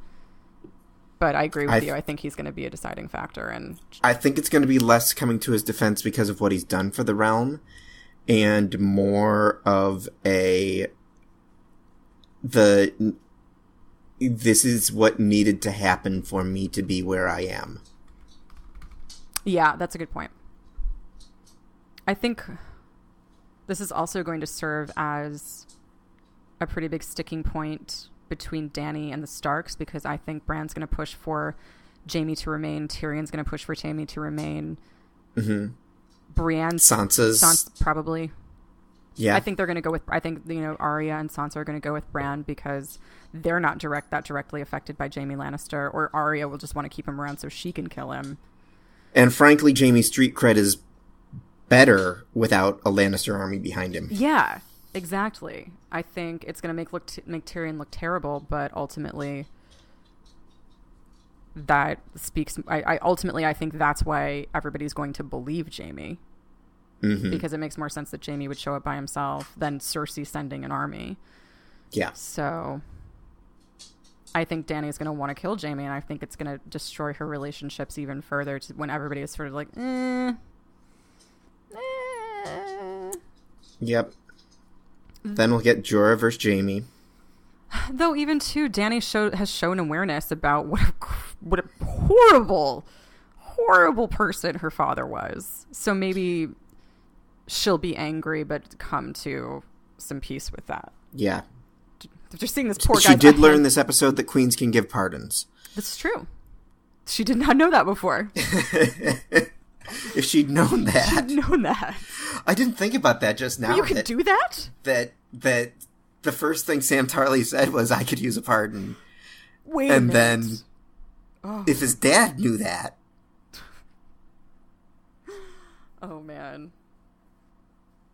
But I agree with you. I think he's going to be a deciding factor. And
I think it's going to be less coming to his defense because of what he's done for the realm and more of this is what needed to happen for me to be where I am.
Yeah, that's a good point. I think this is also going to serve as a pretty big sticking point between Dany and the Starks, because I think Bran's going to push for Jaime to remain. Tyrion's going to push for Jaime to remain.
Mm-hmm.
Brienne,
Sansa
probably.
Yeah,
I think they're going to go with. I think Arya and Sansa are going to go with Bran because they're not directly affected by Jaime Lannister, or Arya will just want to keep him around so she can kill him.
And frankly, Jaime's street cred is better without a Lannister army behind him.
Yeah. Exactly. I think it's going to make Tyrion look terrible, but ultimately that speaks... I think that's why everybody's going to believe Jaime. Mm-hmm. Because it makes more sense that Jaime would show up by himself than Cersei sending an army.
Yeah.
So I think Dany's going to want to kill Jaime, and I think it's going to destroy her relationships even further when everybody is sort of like,
Yep. Then we'll get Jorah versus Jaime.
Though even too, Dany has shown awareness about what a horrible person her father was. So maybe she'll be angry, but come to some peace with that.
Yeah.
Just seeing this poor guy.
She did learn this episode that queens can give pardons.
That's true. She did not know that before.
If she'd known that. I didn't think about that just now.
You could do that?
That the first thing Sam Tarly said was, I could use a pardon.
Wait a minute.
Then, if his dad knew that.
Oh, man.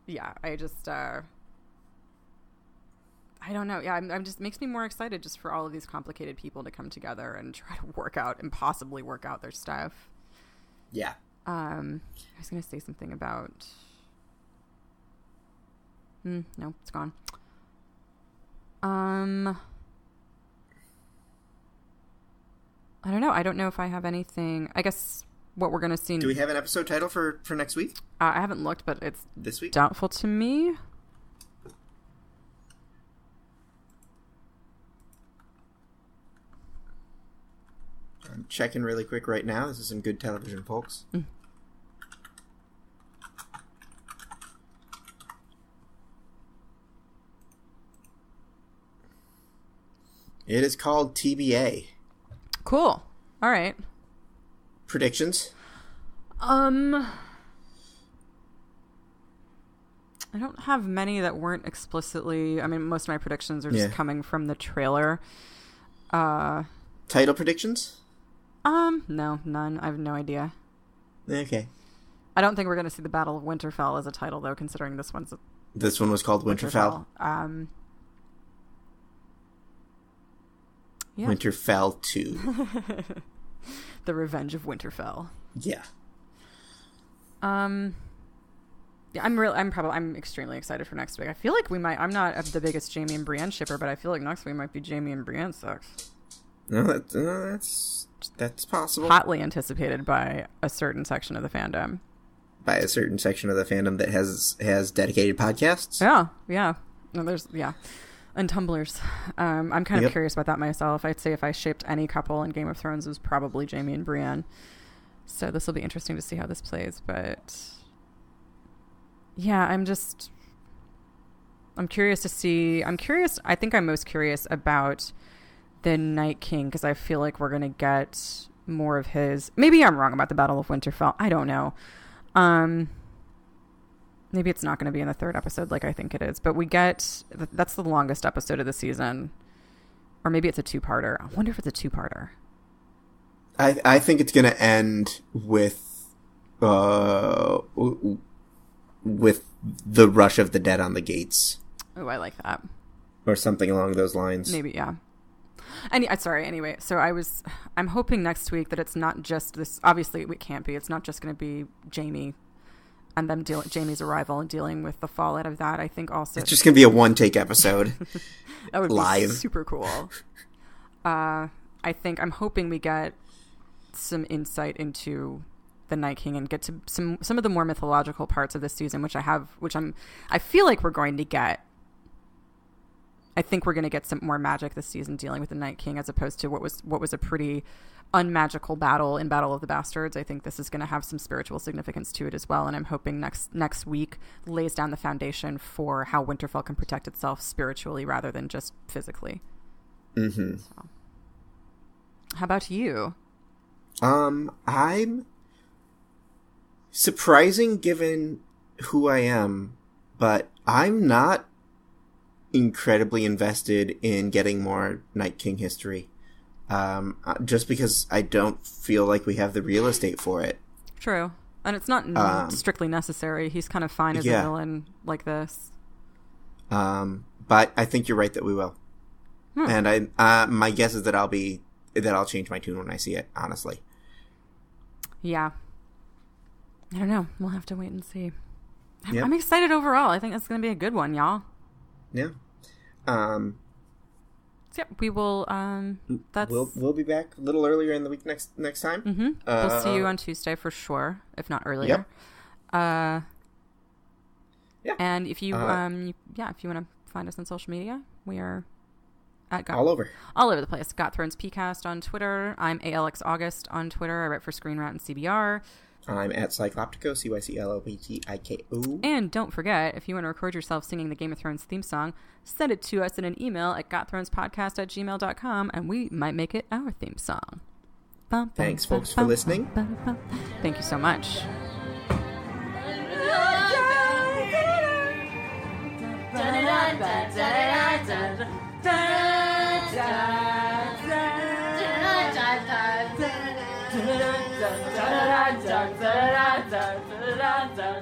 Yeah, I just, I don't know. Yeah, I'm just makes me more excited just for all of these complicated people to come together and try to impossibly work out their stuff.
Yeah.
I was going to say something about... no, it's gone. I don't know. I don't know if I have anything. I guess what we're going to see...
Do we have an episode title for next week?
I haven't looked, but it's
this week?
Doubtful to me.
I'm checking really quick right now. This is some good television, folks. It is called TBA.
Cool. All right.
Predictions?
I don't have many that weren't explicitly... I mean, most of my predictions are just coming from the trailer.
Title predictions?
No, none. I have no idea.
Okay.
I don't think we're going to see the Battle of Winterfell as a title, though, considering this one
was called Winterfell.
Yeah.
Winterfell 2.
The Revenge of Winterfell.
Yeah.
Yeah, I'm extremely excited for next week. I feel like we might... I'm not the biggest Jaime and Brienne shipper, but I feel like next week might be Jaime and Brienne sex.
No, that's possible.
Hotly anticipated by a certain section of the fandom.
By a certain section of the fandom that has dedicated podcasts?
Yeah. No, and Tumblrs. I'm kind of curious about that myself. I'd say if I shaped any couple in Game of Thrones, it was probably Jaime and Brienne. So this will be interesting to see how this plays. But yeah, I'm curious to see. I think I'm most curious about the Night King, because I feel like we're going to get more of his. Maybe I'm wrong about the Battle of Winterfell. I don't know. Maybe it's not going to be in the third episode like I think it is. But that's the longest episode of the season. Or maybe it's a two-parter. I wonder if it's a two-parter.
I think it's going to end with the rush of the dead on the gates.
Oh, I like that.
Or something along those lines.
Maybe, yeah. Anyway, so I'm hoping next week that it's not just this. Obviously, it can't be. It's not just going to be Jaime and them Jaime's arrival and dealing with the fallout of that. I think also
it's just going to be a one-take episode.
That would
live.
Be super cool. I'm hoping we get some insight into the Night King and get to some of the more mythological parts of this season, I feel like we're going to get. I think we're going to get some more magic this season dealing with the Night King, as opposed to what was a pretty unmagical battle in Battle of the Bastards. I think this is going to have some spiritual significance to it as well, and I'm hoping next week lays down the foundation for how Winterfell can protect itself spiritually rather than just physically.
Mm-hmm.
So. How about you?
I'm surprising given who I am, but I'm not incredibly invested in getting more Night King history. Just because I don't feel like we have the real estate for it. True.
And it's not strictly necessary. He's kind of fine as a villain like this.
But I think you're right that we will. And my guess is that I'll change my tune when I see it, honestly.
Yeah. I don't know. We'll have to wait and see. Yep. I'm excited overall. I think it's going to be a good one, y'all.
Yeah.
So yeah, we will.
We'll be back a little earlier in the week next time.
Mm-hmm. We'll see you on Tuesday for sure, if not earlier.
Yep.
Yeah. And if you if you want to find us on social media, we are at
all over
the place. Got Thrones PCast on Twitter. I'm ALX August on Twitter. I write for Screen Rant and CBR.
I'm at Cycloptico, CYCLOPTIKO.
And don't forget, if you want to record yourself singing the Game of Thrones theme song, send it to us in an email at gotthronespodcast@gmail.com, and we might make it our theme song.
Thanks, folks, for listening.
Thank you so much. Da da da da da da da da da da da